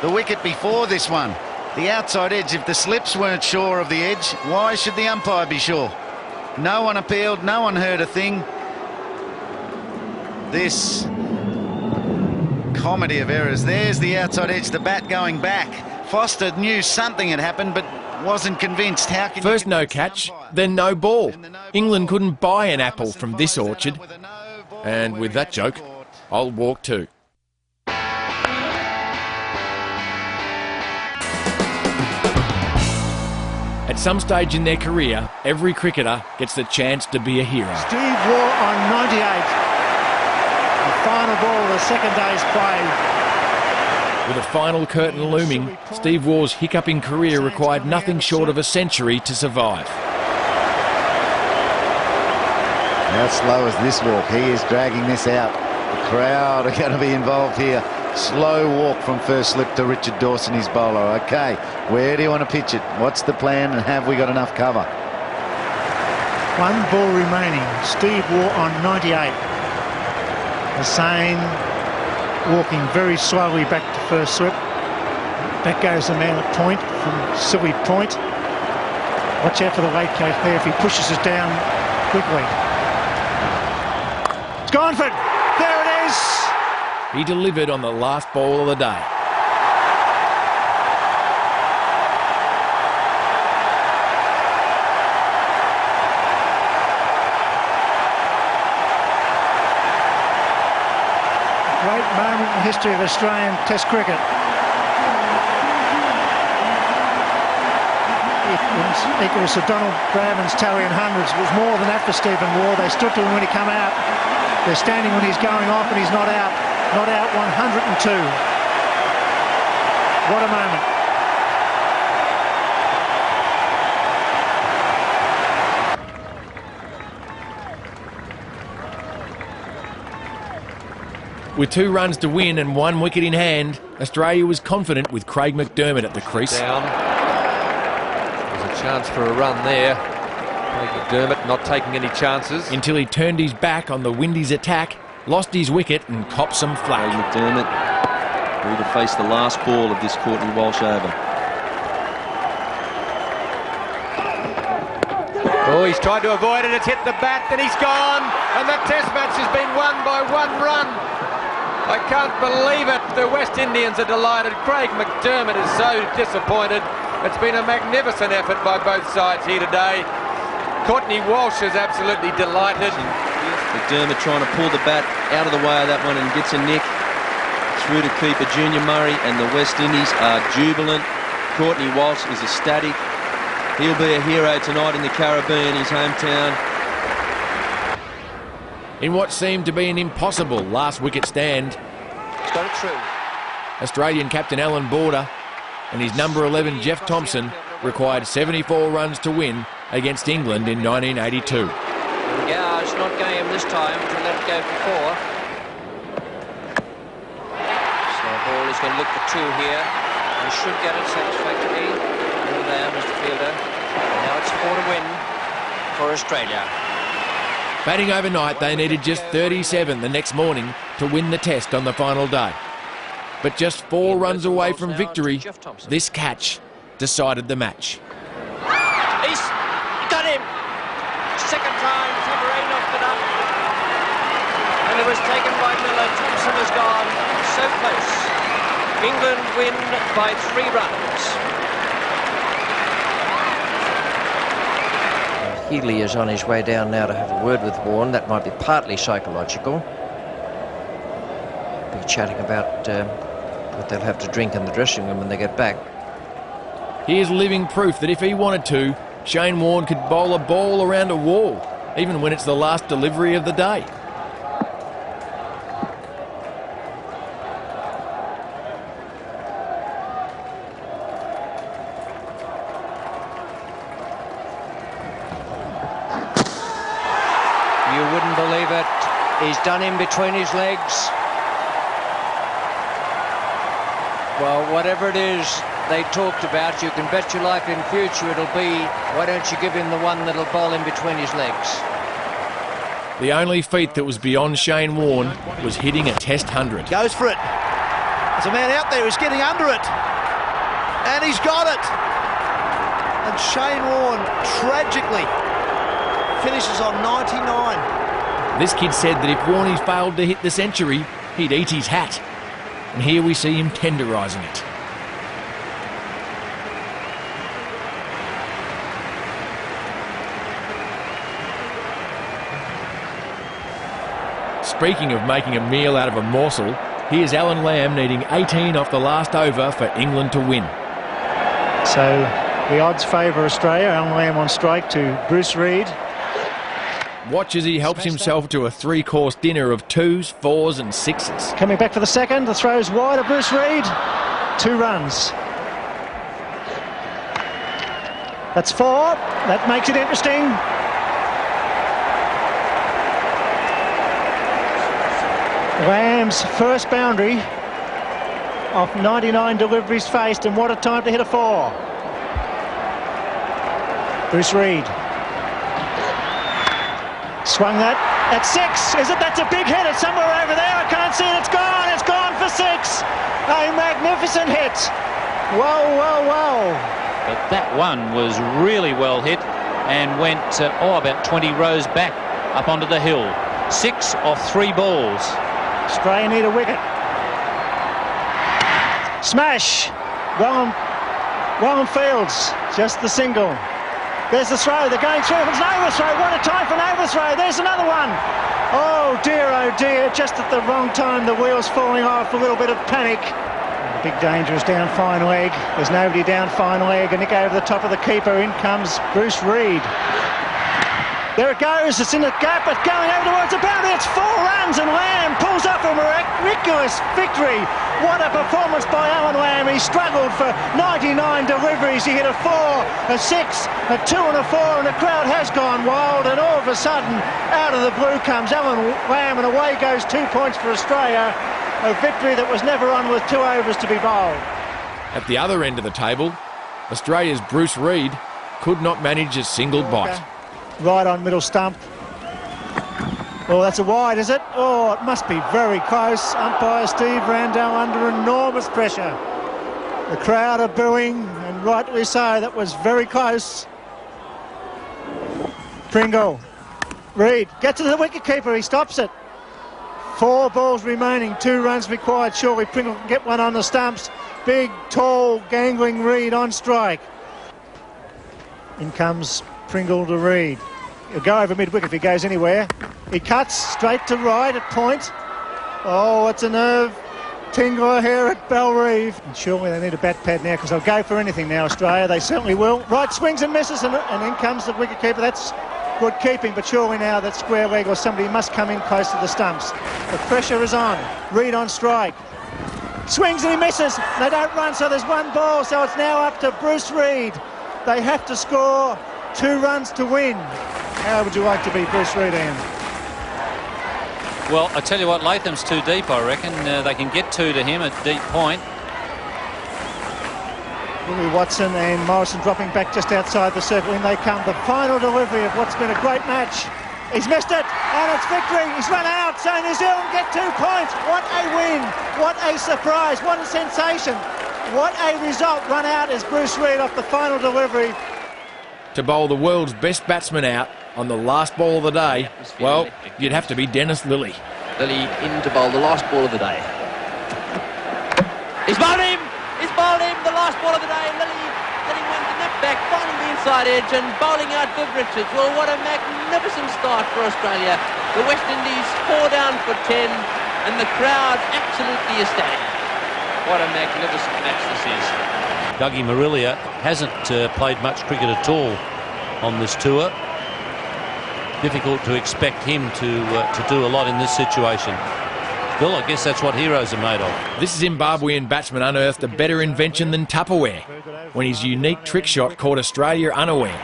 The wicket before this one, the outside edge, if the slips weren't sure of the edge, why should the umpire be sure? No one appealed, no one heard a thing. This comedy of errors. There's the outside edge, the bat going back. Foster knew something had happened, but wasn't convinced. How can First no catch, then no ball. England couldn't buy an apple from this orchard. And with that joke, I'll walk too. At some stage in their career, every cricketer gets the chance to be a hero. Steve Waugh on 98. The final ball of the second day's play. With a final curtain looming, Steve Waugh's hiccuping career required nothing short of a century to survive. How slow is this walk? He is dragging this out. The crowd are going to be involved here. Slow walk from first slip to Richard Dawson, his bowler. Okay, where do you want to pitch it? What's the plan, and have we got enough cover? One ball remaining. Steve Waugh on 98. Hussain walking very slowly back to first slip. Back goes the man at point from Silly Point. Watch out for the late case there if he pushes it down quickly. It's gone for it. There it is. He delivered on the last ball of the day. Great moment in the history of Australian Test cricket. Equals to Donald Bradman's tally in hundreds. It was more than that for Stephen Waugh. They stood to him when he came out. They're standing when he's going off, and he's not out. Not out 102. What a moment. With 2 runs to win and 1 wicket in hand, Australia was confident with Craig McDermott at the crease. Down. There's a chance for a run there. Craig McDermott not taking any chances. Until he turned his back on the Windies attack, lost his wicket and copped some flack. McDermott will to face the last ball of this Courtney Walsh over. Oh, he's tried to avoid it. It's hit the bat, then he's gone. And the Test match has been won by 1 run. I can't believe it. The West Indians are delighted. Craig McDermott is so disappointed. It's been a magnificent effort by both sides here today. Courtney Walsh is absolutely delighted. McDermott trying to pull the bat out of the way of that one and gets a nick through to keeper Junior Murray, and the West Indies are jubilant. Courtney Walsh is ecstatic. He'll be a hero tonight in the Caribbean, his hometown. In what seemed to be an impossible last wicket stand, He's got it through. Australian captain Alan Border and his number 11 Jeff Thompson required 74 runs to win against England in 1982. Yeah, it's not going him this time to let it go for 4. So ball is going to look for 2 here. He should get it satisfactorily. Over there, Mr. Fielder. And now it's 4 to win for Australia. Batting overnight, they needed just 37 the next morning to win the Test on the final day. But just 4 runs away from victory, this catch decided the match. He's times have knocked it up. And it was taken by Miller. Thompson has gone so close. England win by 3 runs. Healy is on his way down now to have a word with Warne. That might be partly psychological. Be chatting about what they'll have to drink in the dressing room when they get back. Here's living proof that if he wanted to, Shane Warne could bowl a ball around a wall, even when it's the last delivery of the day. You wouldn't believe it. He's done in between his legs. Well, whatever it is they talked about, you can bet your life in future it'll be, why don't you give him the one that'll bowl in between his legs? The only feat that was beyond Shane Warne was hitting a Test 100. Goes for it. There's a man out there who's getting under it. And he's got it. And Shane Warne tragically finishes on 99. This kid said that if Warney failed to hit the century, he'd eat his hat. And here we see him tenderising it. Speaking of making a meal out of a morsel, here's Alan Lamb needing 18 off the last over for England to win. So the odds favour Australia. Alan Lamb on strike to Bruce Reid. Watch as he helps himself to a 3-course dinner of 2s, 4s and 6s. Coming back for the second, the throw's wide of Bruce Reid. 2 runs. That's 4. That makes it interesting. Lamb's first boundary of 99 deliveries faced, and what a time to hit a 4. Bruce Reid. Swung that at 6. Is it? That's a big hit. It's somewhere over there. I can't see it. It's gone. It's gone for 6. A magnificent hit. Whoa, whoa, whoa. But that one was really well hit and went about 20 rows back up onto the hill. 6 off 3 balls. Australia need a wicket. Smash. Well on Fields. Just the single. There's the throw, they're going through, it's an overthrow, what a time for an overthrow, there's another one. Oh dear, just at the wrong time, the wheels falling off, a little bit of panic. The big danger is down fine leg, there's nobody down fine leg, a nick over the top of the keeper, in comes Bruce Reid. There it goes, it's in the gap, it's going over towards the boundary, it's 4 runs, and Lamb pulls off a miraculous victory. What a performance by Alan Lamb. He struggled for 99 deliveries. He hit a 4, a 6, a 2 and a 4, and the crowd has gone wild, and all of a sudden, out of the blue comes Alan Lamb, and away goes 2 points for Australia. A victory that was never on with 2 overs to be bowled. At the other end of the table, Australia's Bruce Reid could not manage a single bite. Right on middle stump. Oh, that's a wide, is it? Oh, it must be very close. Umpire Steve Randall under enormous pressure. The crowd are booing, and rightly so. That was very close. Pringle. Reid gets to the wicketkeeper. He stops it. 4 balls remaining. 2 runs required. Surely Pringle can get one on the stumps. Big, tall, gangling Reid on strike. In comes Pringle to Reid. He'll go over mid-wicket if he goes anywhere. He cuts straight to right at point. Oh, it's a nerve tingler here at Belrive. And surely they need a bat pad now, because they'll go for anything now, Australia. They certainly will. Right, swings and misses, and in comes the wicketkeeper. That's good keeping, but surely now that square leg or somebody must come in close to the stumps. The pressure is on. Reid on strike. Swings and he misses. They don't run, so there's 1 ball, so it's now up to Bruce Reid. They have to score 2 runs to win. How would you like to be Bruce Reid, Ian? Well, I tell you what, Latham's too deep, I reckon. They can get 2 to him at deep point. Willie Watson and Morrison dropping back just outside the circle. In they come, the final delivery of what's been a great match. He's missed it, and it's victory. He's run out, so New Zealand get 2 points. What a win, what a surprise, what a sensation. What a result. Run out is Bruce Reid off the final delivery. To bowl the world's best batsman out On the last ball of the day, well, you'd have to be Dennis Lilly. Lilly in to bowl the last ball of the day. He's bowled him! He's bowled him! The last ball of the day. Lilly getting one to nip back, finding the inside edge and bowling out Viv Richards. Well, what a magnificent start for Australia. The West Indies 4 down for 10 and the crowd absolutely ecstatic. What a magnificent match this is. Dougie Marilia hasn't played much cricket at all on this tour. Difficult to expect him to do a lot in this situation. Still, I guess that's what heroes are made of. This Zimbabwean batsman unearthed a better invention than Tupperware when his unique trick shot caught Australia unaware.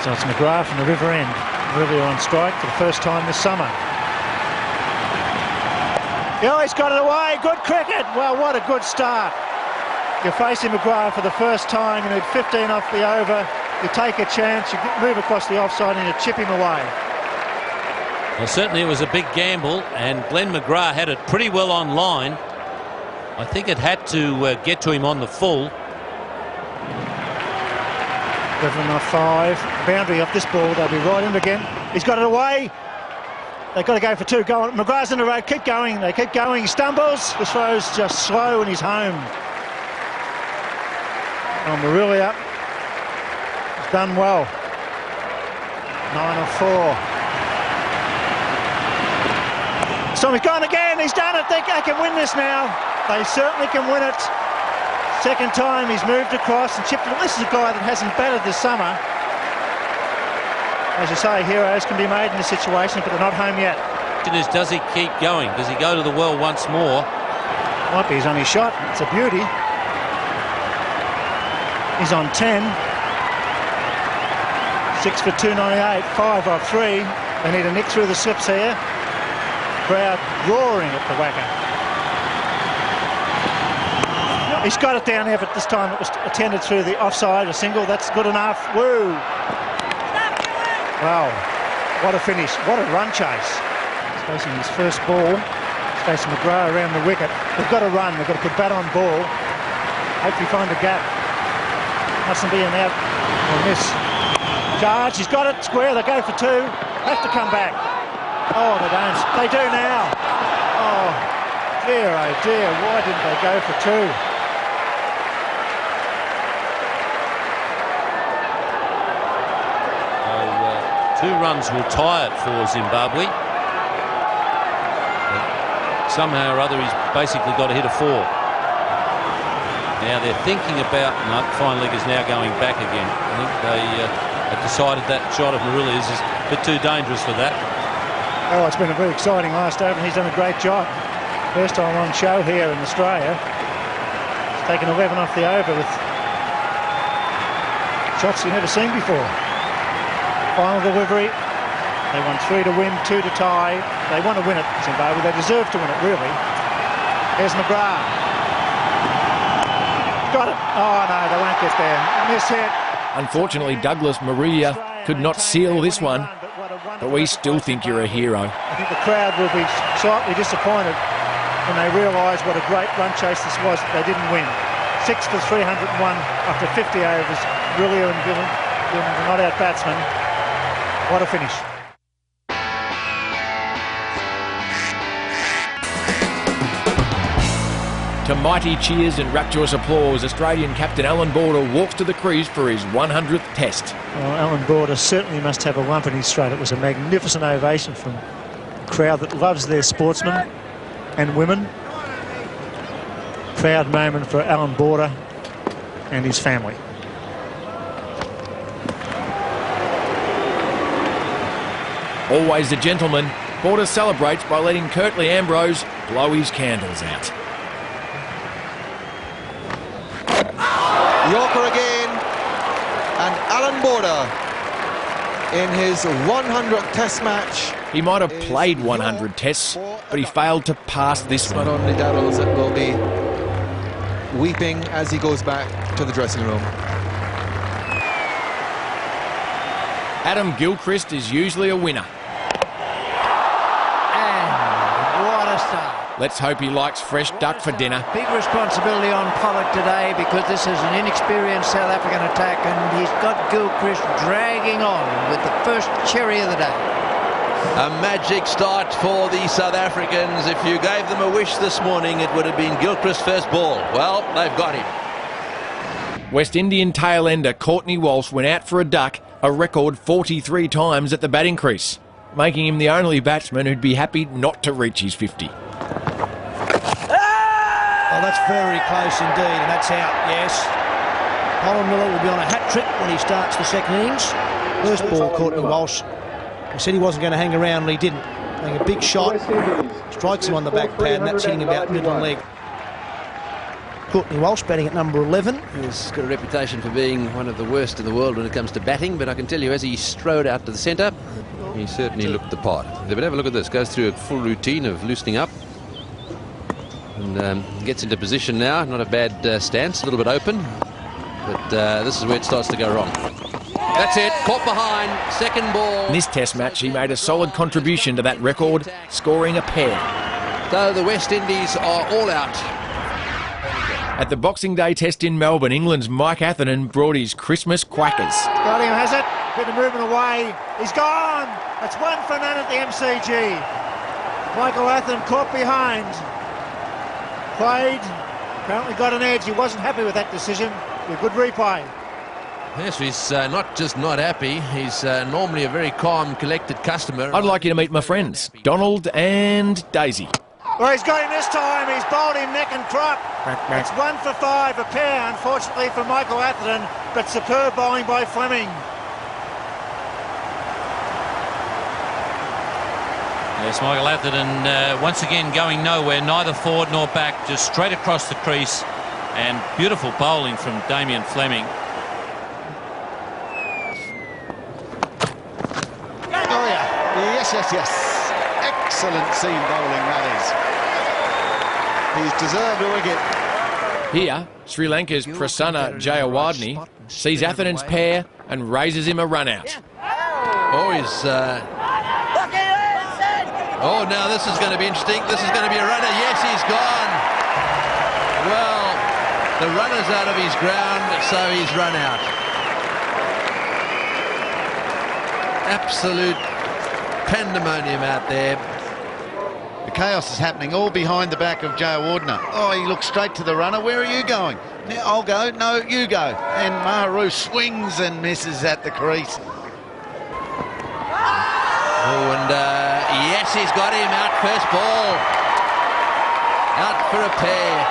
So it's McGrath from the river end, really on strike for the first time this summer. Oh, he's got it away. Good cricket. Well, what a good start. You're facing McGrath for the first time. You need 15 off the over. You take a chance, you move across the offside and you chip him away. Well, certainly it was a big gamble, and Glenn McGrath had it pretty well on line. I think it had to get to him on the full. 11 off 5. Boundary off this ball, they'll be right in again. He's got it away. They've got to go for 2. Go on. McGrath's in the road. Keep going. They keep going. He stumbles. The throw's just slow and he's home. Oh, Marilia. He's done well. 9 off 4. So he's gone again. He's done it. They can win this now. They certainly can win it. Second time he's moved across and chipped it. This is a guy that hasn't batted this summer. As you say, heroes can be made in this situation, but they're not home yet. Does he keep going? Does he go to the well once more? Might be his only shot. It's a beauty. He's on 10. 6 for 298. 5 off 3. They need a nick through the slips here. Crowd roaring at the whacker. He's got it down there, but this time it was attended through the offside. A single. That's good enough. Woo! Wow, what a finish, what a run chase. He's facing his first ball. He's facing McGrath around the wicket. They've got to run, they've got to put bat on ball. Hopefully find a gap. Mustn't be an out or miss. Charge, he's got it square, they go for 2. Have to come back. Oh, they don't. They do now. Oh dear, why didn't they go for 2? 2 runs will tie it for Zimbabwe. But somehow or other, he's basically got to hit a 4. Now they're thinking about... No, fine leg is now going back again. I think they have decided that shot of Marilia is a bit too dangerous for that. Oh, it's been a very exciting last over, and he's done a great job. First time on show here in Australia. He's taken 11 off the over with shots you've never seen before. Final delivery. They want 3 to win, 2 to tie. They want to win it, Zimbabwe. They deserve to win it, really. Here's McGrath. Got it. Oh, no, they won't get there. Miss hit. Unfortunately, Douglas Marilia could not seal this one, but we still think you're a hero. I think the crowd will be slightly disappointed when they realise what a great run chase this was that they didn't win. 6 for 301 after 50 overs. Marilia and Gillen, the not-out batsman. What a finish. To mighty cheers and rapturous applause, Australian captain Alan Border walks to the crease for his 100th test. Well, Alan Border certainly must have a lump in his throat. It was a magnificent ovation from a crowd that loves their sportsmen and women. Proud moment for Alan Border and his family. Always a gentleman, Border celebrates by letting Curtly Ambrose blow his candles out. Yorker again, and Alan Border in his 100th test match. He might have played 100 tests, but he failed to pass this one. Not only Darrells that will be weeping as he goes back to the dressing room. Adam Gilchrist is usually a winner. And what a start. Let's hope he likes fresh duck for dinner. Big responsibility on Pollock today because this is an inexperienced South African attack and he's got Gilchrist dragging on with the first cherry of the day. A magic start for the South Africans. If you gave them a wish this morning, it would have been Gilchrist's first ball. Well, they've got him. West Indian tail ender Courtney Walsh went out for a duck a record 43 times at the batting crease, making him the only batsman who'd be happy not to reach his 50. Oh, that's very close indeed, and that's out, yes. Colin Miller will be on a hat-trick when he starts the second innings. First ball, Courtney Walsh. He said he wasn't going to hang around, and he didn't. Playing a big shot, strikes him on the back pad, and that's hitting him about middle leg. Courtney Walsh batting at number 11. He's got a reputation for being one of the worst in the world when it comes to batting, but I can tell you, as he strode out to the centre, he certainly looked the part. But have a look at this. Goes through a full routine of loosening up. And gets into position now. Not a bad stance, a little bit open. But this is where it starts to go wrong. That's it, caught behind, second ball. In this test match, he made a solid contribution to that record, scoring a pair. So the West Indies are all out. At the Boxing Day test in Melbourne, England's Mike Atherton brought his Christmas quackers. Got him, has it? Bit of movement away. He's gone. That's 1 for none at the MCG. Michael Atherton caught behind. Played. Apparently got an edge. He wasn't happy with that decision. A good replay. Yes, he's not just not happy, he's normally a very calm, collected customer. I'd like you to meet my friends, Donald and Daisy. Well, he's got him this time. He's bowled him neck and crop. It's 1 for 5, a pair, unfortunately, for Michael Atherton, but superb bowling by Fleming. Yes, Michael Atherton once again going nowhere, neither forward nor back, just straight across the crease, and beautiful bowling from Damien Fleming. Oh yeah, yes. Excellent seam bowling that is. He's deserved a wicket. Here, Sri Lanka's Prasanna Jayawardeneh sees Atherton's pair and raises him a run out. Oh, he's... Oh, now this is going to be interesting. This is going to be a runner. Yes, he's gone. Well, the runner's out of his ground, so he's run out. Absolute pandemonium out there. The chaos is happening all behind the back of Jayawardeneh. Oh, he looks straight to the runner. Where are you going? I'll go. No, you go. And Maharu swings and misses at the crease. Oh, and yes, he's got him out first ball. Out for a pair.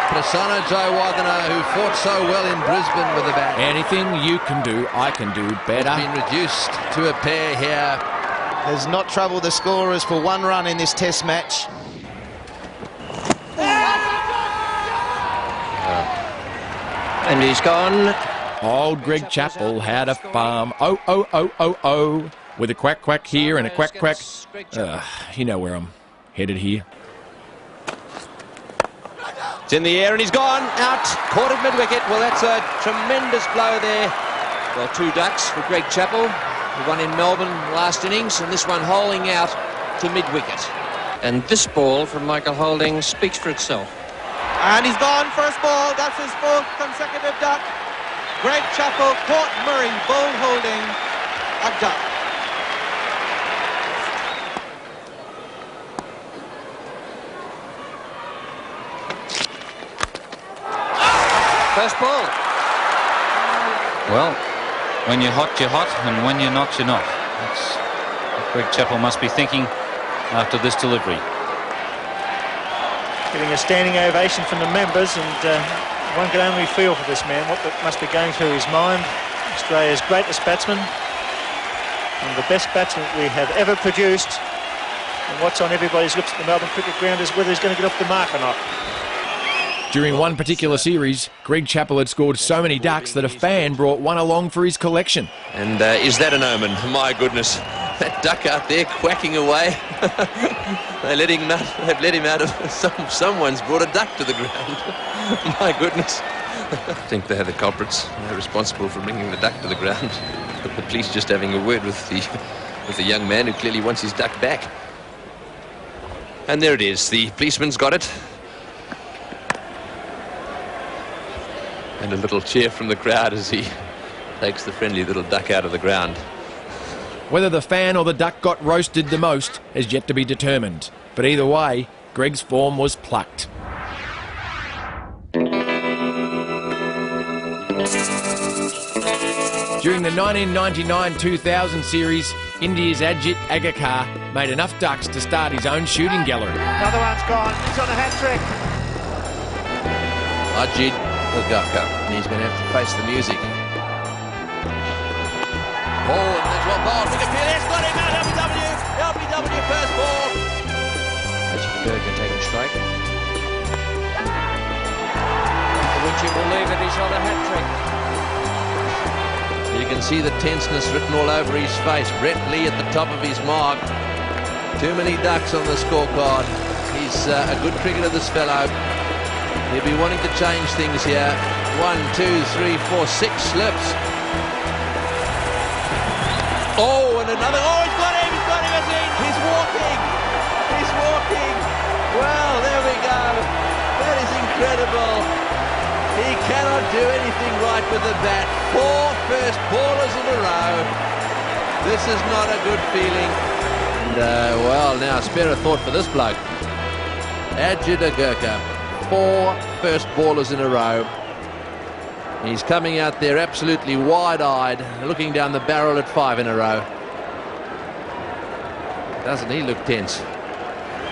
Prasanna Jayawardeneh, who fought so well in Brisbane with the bat. Anything you can do, I can do better. Has been reduced to a pair here. Has not troubled the scorers for 1 run in this test match. And he's gone. Old Greg Chappell had a farm. Oh. With a quack quack here and a quack quack. You know where I'm headed here. It's in the air and he's gone out, caught at mid-wicket. Well, that's a tremendous blow there. Well, 2 ducks for Greg Chappell. The one in Melbourne last innings, and this one holing out to mid-wicket. And this ball from Michael Holding speaks for itself. And he's gone, first ball. That's his 4th consecutive duck. Greg Chappell caught Murray, Bull Holding a duck. First ball. Well, when you're hot, and when you're not, you're not. That's what Greg Chappell must be thinking after this delivery. Getting a standing ovation from the members, and one can only feel for this man what must be going through his mind. Australia's greatest batsman, and the best batsman we have ever produced. And what's on everybody's lips at the Melbourne Cricket Ground is whether he's going to get off the mark or not. During one particular series, Greg Chappell had scored so many ducks that a fan brought one along for his collection. And is that an omen? My goodness. That duck out there quacking away. They've let him out of... Someone's brought a duck to the ground. My goodness. I think they're the culprits. They're responsible for bringing the duck to the ground. The police just having a word with the young man who clearly wants his duck back. And there it is. The policeman's got it. And a little cheer from the crowd as he takes the friendly little duck out of the ground. Whether the fan or the duck got roasted the most is yet to be determined. But either way, Greg's form was plucked. During the 1999-2000 series, India's Ajit Agarkar made enough ducks to start his own shooting gallery. Another one's gone. He's on a hat-trick. Ajit Agarkar. And he's going to have to face the music. Oh, and there's one ball. Big appeal. It's got him out. LBW first ball. Ajit Agarkar taking strike. Would you believe it? He's on a hat-trick. You can see the tenseness written all over his face. Brett Lee at the top of his mark. Too many ducks on the scorecard. He's a good cricketer, this fellow. He'll be wanting to change things here. 1, 2, 3, 4, 6 slips. Oh, and another. Oh, he's got him, Aziz. He's walking. He's walking. Well, there we go. That is incredible. He cannot do anything right with the bat. 4 first ballers in a row. This is not a good feeling. And, well, now spare a thought for this bloke. Ajit Agarkar. 4 first ballers in a row. He's coming out there absolutely wide-eyed, looking down the barrel at 5 in a row. Doesn't he look tense?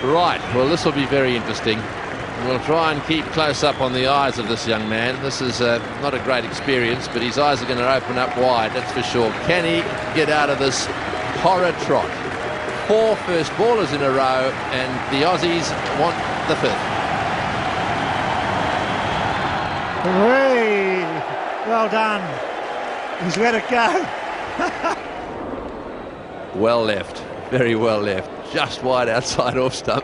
Right, well, this will be very interesting. We'll try and keep close up on the eyes of this young man. This is not a great experience, but his eyes are going to open up wide, that's for sure. Can he get out of this horror trot? 4 first ballers in a row, and the Aussies want the 5th. Hooray! Well done. He's let it go. Well left, very well left. Just wide outside off stump.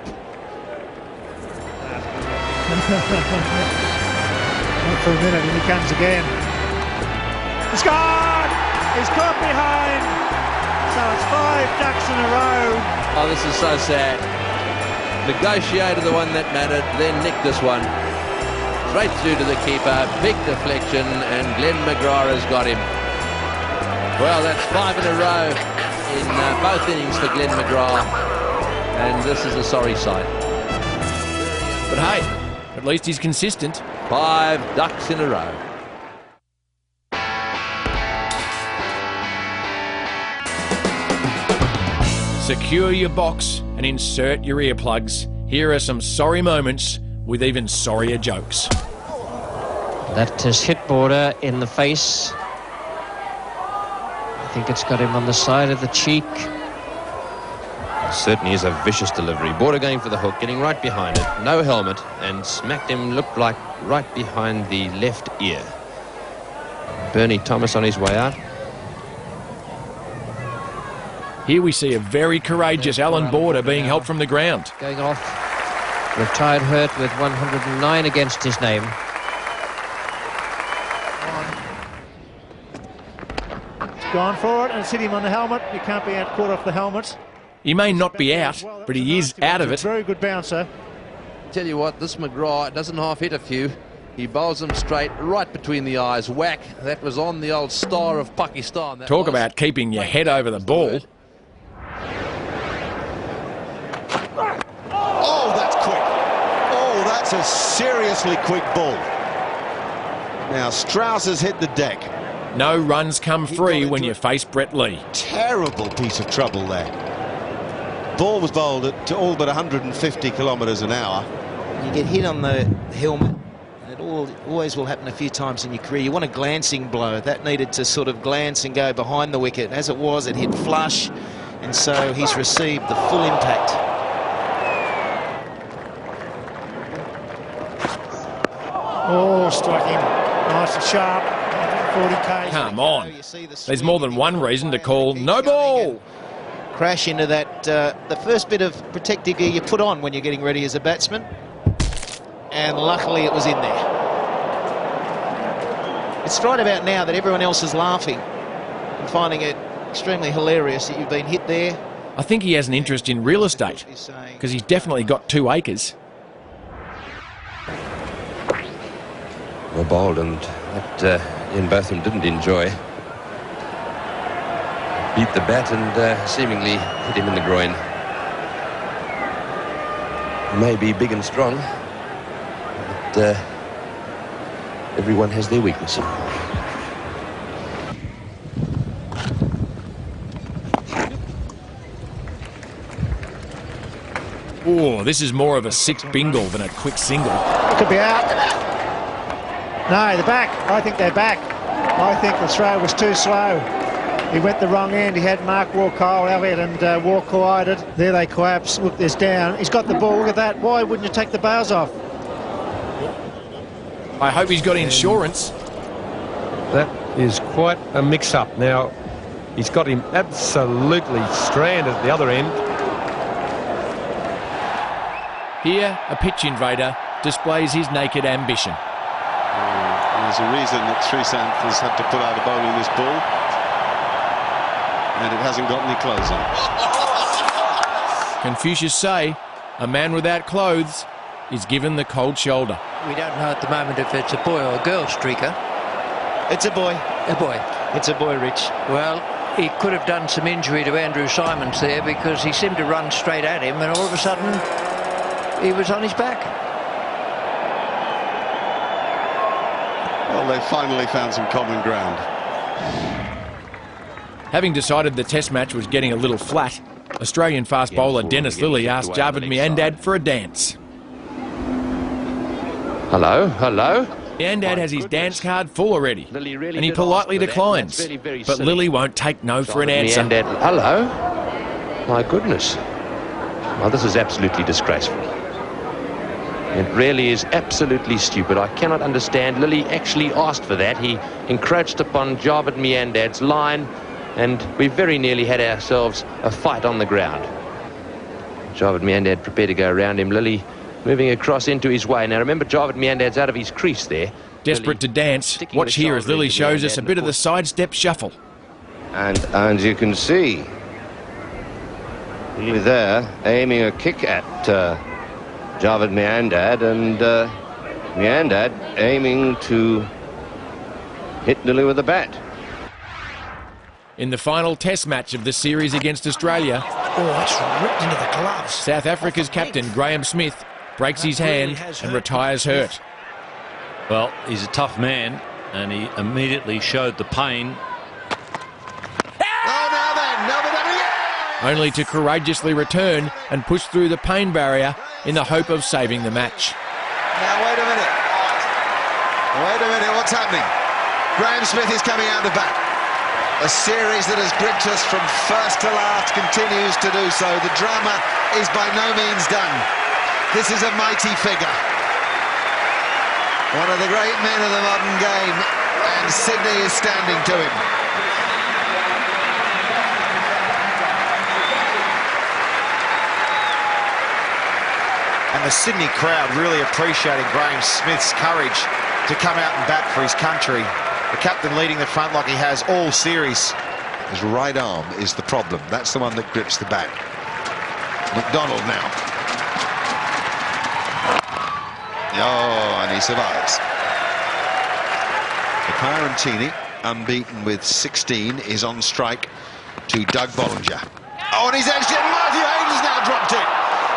Not for a minute, and he comes again. He's gone! He's caught behind! So it's 5 ducks in a row. Oh, this is so sad. Negotiated the one that mattered, then nicked this one. Straight through to the keeper, big deflection, and Glenn McGrath has got him. Well, that's 5 in a row in both innings for Glenn McGrath, and this is a sorry sight. But hey, at least he's consistent. 5 ducks in a row. Secure your box and insert your earplugs. Here are some sorry moments with even sorrier jokes. That has hit Border in the face. I think it's got him on the side of the cheek. Certainly is a vicious delivery. Border going for the hook, getting right behind it. No helmet, and smacked him, looked like right behind the left ear. Bernie Thomas on his way out. Here we see a very courageous Alan Border being helped from the ground. Going off. Retired hurt with 109 against his name. He's gone for it, and it's hit him on the helmet. He can't be out caught off the helmet. He may not be out, but he is out of it. Very good bouncer. Tell you what, this McGrath doesn't half hit a few. He bowls them straight, right between the eyes. Whack. That was on the old star of Pakistan. Talk about keeping your head over the ball. Oh, that's quick. Oh, that's a seriously quick ball. Now, Strauss has hit the deck. No runs come free when you face Brett Lee. Terrible piece of trouble there. Ball was bowled at all but 150 kilometres an hour. You get hit on the helmet, and it always will happen a few times in your career. You want a glancing blow. That needed to sort of glance and go behind the wicket. As it was, it hit flush, and so he's received the full impact. Oh, struck him. Nice and sharp. 40 k's. Come on. There's more than one reason to call no ball. Crash into that, the first bit of protective gear you put on when you're getting ready as a batsman. And luckily it was in there. It's right about now that everyone else is laughing and finding it extremely hilarious that you've been hit there. I think he has an interest in real estate, because he's definitely got 2 acres. Well bowled, and that Ian Botham didn't enjoy. Beat the bat and seemingly hit him in the groin. Maybe big and strong, but everyone has their weakness. Oh, this is more of a 6 bingle than a quick single. Could be out. No, they're back. I think they're back. I think the throw was too slow. He went the wrong end. He had Mark Walker, Elliott and Walker collided. There they collapse. Look, there's down. He's got the ball. Look at that. Why wouldn't you take the bails off? I hope he's got insurance. That is quite a mix-up. Now, he's got him absolutely stranded at the other end. Here, a pitch invader displays his naked ambition. There's a reason that Srisanth has had to pull out a bowling this ball, and it hasn't got any clothes on. Confucius say, a man without clothes is given the cold shoulder. We don't know at the moment if it's a boy or a girl, Streaker. It's a boy. A boy. It's a boy, Rich. Well, he could have done some injury to Andrew Simons there, because he seemed to run straight at him and all of a sudden he was on his back. Well, they finally found some common ground. Having decided the test match was getting a little flat, Australian fast bowler Dennis Lilly asked Javed Miandad for a dance. Hello, hello. Miandad has his dance card full already, and he politely declines. But Lilly won't take no for an answer. Miandad, hello? My goodness. Well, this is absolutely disgraceful. It really is absolutely stupid. I cannot understand. Lilly actually asked for that. He encroached upon Javed Miandad's line, and we very nearly had ourselves a fight on the ground. Javed Miandad prepared to go around him. Lilly moving across into his way. Now remember, Javed Miandad's out of his crease there. Desperate to dance. Watch here as Lilly shows us a bit of the sidestep shuffle. And as you can see, Lilly there aiming a kick at Javed Miandad, and Miandad aiming to hit Lilly with the bat. In the final test match of the series against Australia, it's ripped into the gloves. South Africa's captain Graham Smith breaks his hand and retires hurt. Well, he's a tough man, and he immediately showed the pain. Only to courageously return and push through the pain barrier in the hope of saving the match. Now, wait a minute. Wait a minute, what's happening? Graham Smith is coming out the back. A series that has gripped us from first to last continues to do so. The drama is by no means done. This is a mighty figure. One of the great men of the modern game, and Sydney is standing to him. And the Sydney crowd really appreciating Graham Smith's courage to come out and bat for his country. The captain leading the front like he has all series. His right arm is the problem. That's the one that grips the bat. McDonald now. Oh, and he survives. The Pirantini, unbeaten with 16, is on strike to Doug Bollinger. Oh, and he's actually... Matthew Hayden's now dropped it.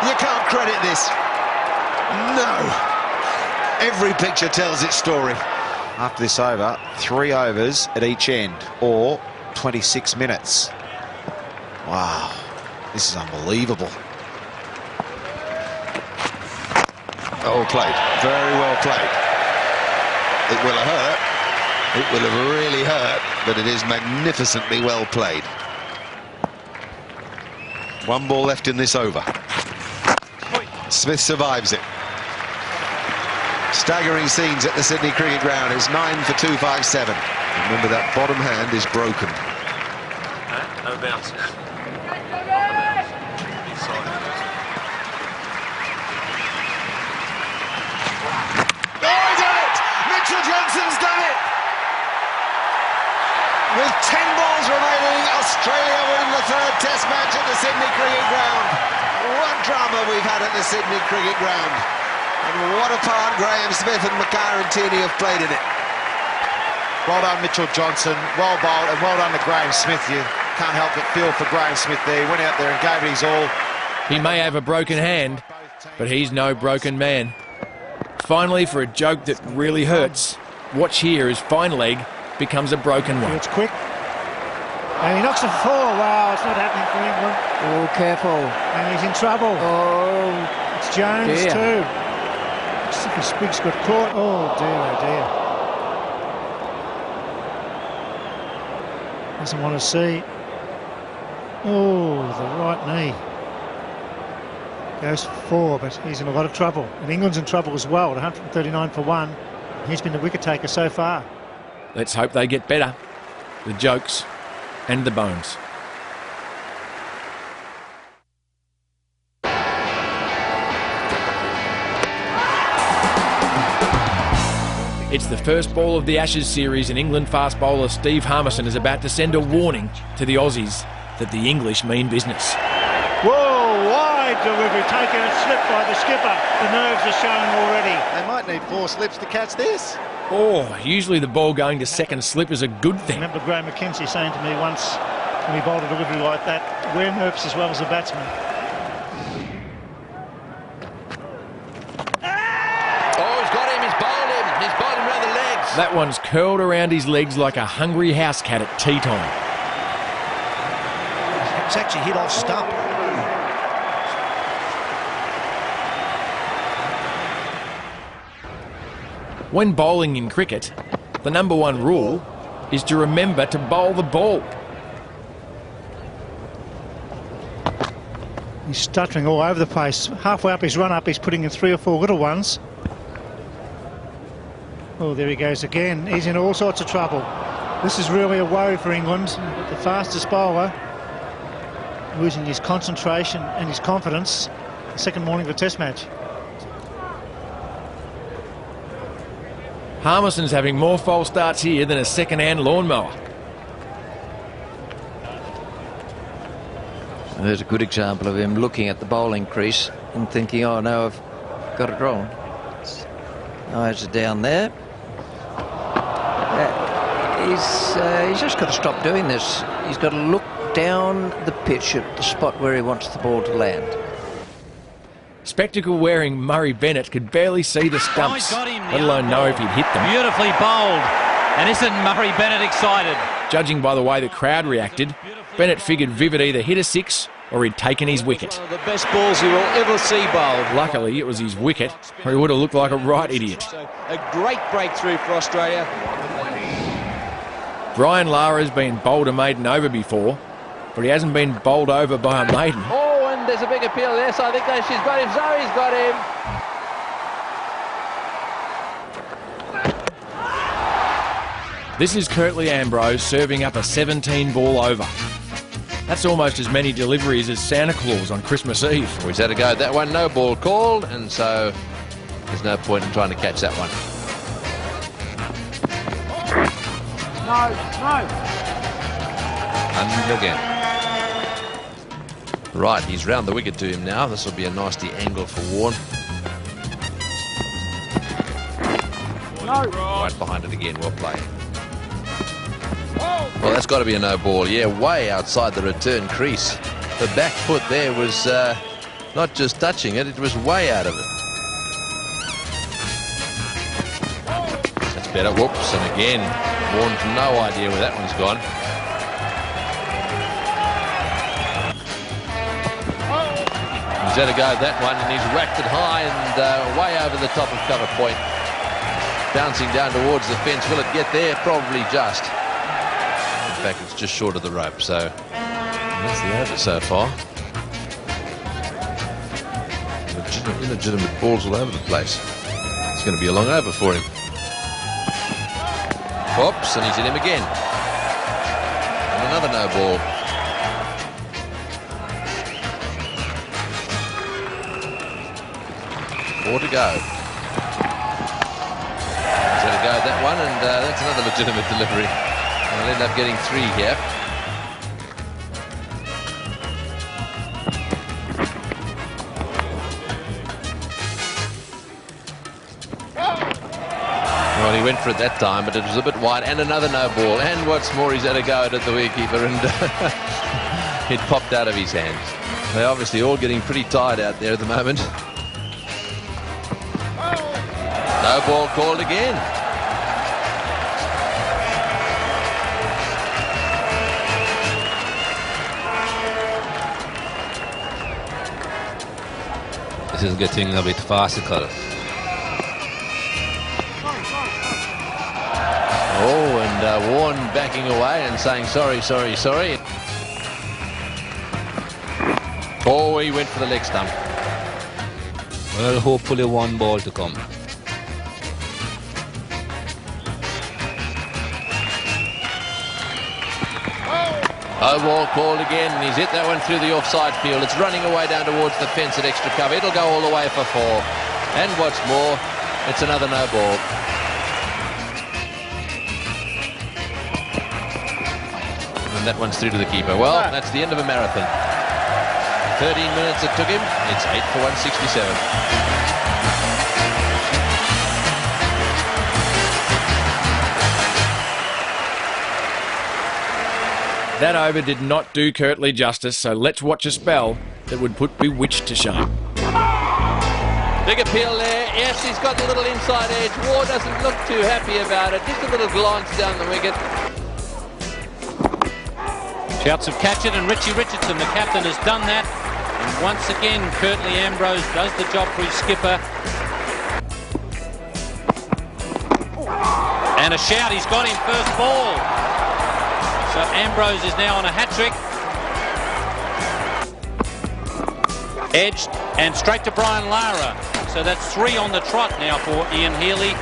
You can't credit this. No. Every picture tells its story. After this over, 3 overs at each end, or 26 minutes. Wow, this is unbelievable. Oh, played. Very well played. It will have hurt. It will have really hurt, but it is magnificently well played. 1 ball left in this over. Smith survives it. Staggering scenes at the Sydney Cricket Ground. It's 9 for 257. Remember, that bottom hand is broken. No bounces. Oh, he did it! Mitchell Johnson's done it! With 10 balls remaining, Australia win the 3rd third Test match at the Sydney Cricket Ground. What drama we've had at the Sydney Cricket Ground. And what a part Graham Smith and Makar and Tierney have played in it. Well done, Mitchell Johnson. Well bowled, and well done to Graham Smith. You can't help but feel for Graham Smith there. He went out there and gave it his all. He may have a broken hand, but he's no broken man. Finally, for a joke that really hurts, watch here as fine leg becomes a broken one. It's quick. And he knocks it for 4. Wow, it's not happening for England. Oh, careful. And he's in trouble. Oh, it's Jones dear. too. His spig's got caught. Oh dear, oh dear. Doesn't want to see. Oh, the right knee. Goes for 4, but he's in a lot of trouble. And England's in trouble as well, at 139 for 1. He's been the wicket taker so far. Let's hope they get better. The jokes and the bones. It's the first ball of the Ashes series, and England fast bowler Steve Harmison is about to send a warning to the Aussies that the English mean business. Whoa, wide delivery, taken a slip by the skipper. The nerves are showing already. They might need 4 slips to catch this. Oh, usually the ball going to second slip is a good thing. I remember Graham McKenzie saying to me once when he bowled a delivery like that, wear nerves as well as a batsman. That one's curled around his legs like a hungry house cat at tea time. It's actually hit off stump. When bowling in cricket, the #1 rule is to remember to bowl the ball. He's stuttering all over the place. Halfway up his run-up, he's putting in 3 or 4 little ones. Oh, there he goes again. He's in all sorts of trouble. This is really a woe for England. The fastest bowler losing his concentration and his confidence the second morning of a Test match. Harmison's having more false starts here than a second-hand lawnmower. There's a good example of him looking at the bowling crease and thinking, oh no, I've got it wrong. Eyes are down there. He's just got to stop doing this. He's got to look down the pitch at the spot where he wants the ball to land. Spectacle-wearing Murray Bennett could barely see the stumps, let alone know if he'd hit them. Beautifully bowled. And isn't Murray Bennett excited? Judging by the way the crowd reacted, Bennett figured Vivid either hit a 6 or he'd taken his wicket. One of the best balls you will ever see bowled. Luckily, it was his wicket, or he would have looked like a right idiot. So a great breakthrough for Australia. Brian Lara's been bowled a maiden over before, but he hasn't been bowled over by a maiden. Oh, and there's a big appeal there, so I think that she's got him. Zoe's got him. This is Curtly Ambrose serving up a 17-ball over. That's almost as many deliveries as Santa Claus on Christmas Eve. Well, he's had a go at that one, no ball called, and so there's no point in trying to catch that one. No. And again. Right, he's round the wicket to him now. This will be a nasty angle for Warne. No. Right behind it again, well played. Well, that's got to be a no ball. Yeah, way outside the return crease. The back foot there was not just touching it, it was way out of it. That's better. Whoops, and again, Warne's no idea where that one's gone. He's had a go at that one, and he's whacked it high and way over the top of cover point. Bouncing down towards the fence. Will it get there? Probably just. In fact, it's just short of the rope, so that's the over so far. Illegitimate balls all over the place. It's going to be a long over for him. Oops, and he's hit him again. And another no ball. 4 to go. He's had a go at that one, and that's another legitimate delivery. And I'll end up getting 3 here. went for it that time, but it was a bit wide, and another no ball. And what's more, he's had a go at the wicketkeeper, and it popped out of his hands. They're obviously all getting pretty tired out there at the moment. No ball called again. This is getting a bit farcical. Oh, and Warren backing away and saying sorry, sorry, sorry. Oh, he went for the leg stump. Well, hopefully one ball to come. No ball called again, and he's hit that one through the offside field. It's running away down towards the fence at extra cover. It'll go all the way for 4. And what's more, it's another no ball. And that one's through to the keeper. Well, that's the end of a marathon. 13 minutes it took him. It's 8 for 167. That over did not do Kirtley justice, so let's watch a spell that would put Bewitched to shame. Big appeal there. Yes, he's got a little inside edge. Ward doesn't look too happy about it. Just a little glance down the wicket. Shouts of catch it, and Richie Richardson, the captain, has done that. And once again, Kirtley Ambrose does the job for his skipper. And a shout, he's got him first ball. So Ambrose is now on a hat-trick. Edged and straight to Brian Lara. So that's 3 on the trot now for Ian Healy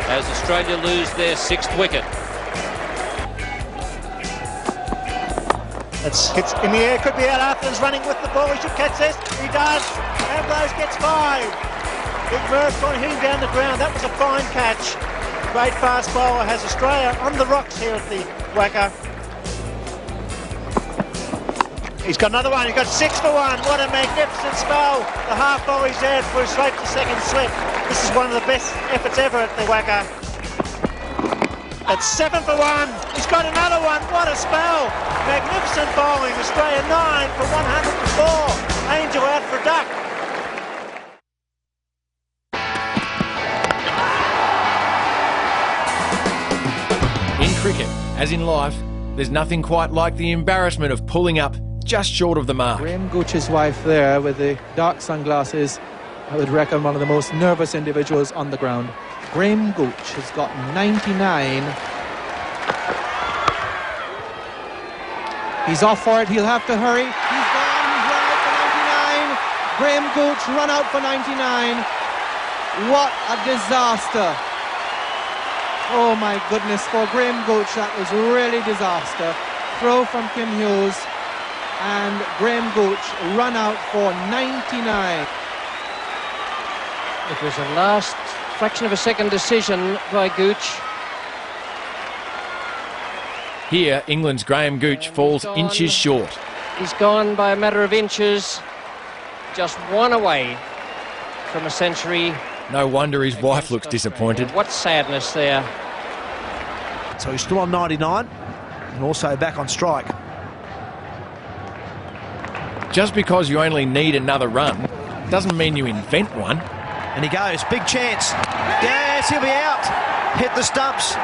as Australia lose their 6th wicket. It's in the air, could be out. Arthur's running with the ball. He should catch this. He does. Ambrose gets 5. Big Murph on hitting down the ground. That was a fine catch. Great fast bowler has Australia on the rocks here at the Wacker. He's got another one. He's got 6 for 1. What a magnificent spell. The half volley's there for a straight to second slip. This is one of the best efforts ever at the Wacker. That's 7 for 1. He's got another one. What a spell. Magnificent bowling. Australia 9 for 104. Angel out for duck. In cricket, as in life, there's nothing quite like the embarrassment of pulling up just short of the mark. Graham Gooch's wife there with the dark sunglasses, I would reckon one of the most nervous individuals on the ground. Graham Gooch has got 99. He's off for it, he'll have to hurry. He's gone, he's run out for 99. Graham Gooch run out for 99. What a disaster. Oh my goodness, for Graham Gooch that was really disaster. Throw from Kim Hughes. And Graham Gooch run out for 99. It was a last fraction of a second decision by Gooch. Here, England's Graham Gooch falls inches short. He's gone by a matter of inches, just 1 away from a century. No wonder his wife looks disappointed. What sadness there. So he's still on 99 and also back on strike. Just because you only need another run doesn't mean you invent one. And he goes, big chance. Yes, he'll be out. Hit the stumps.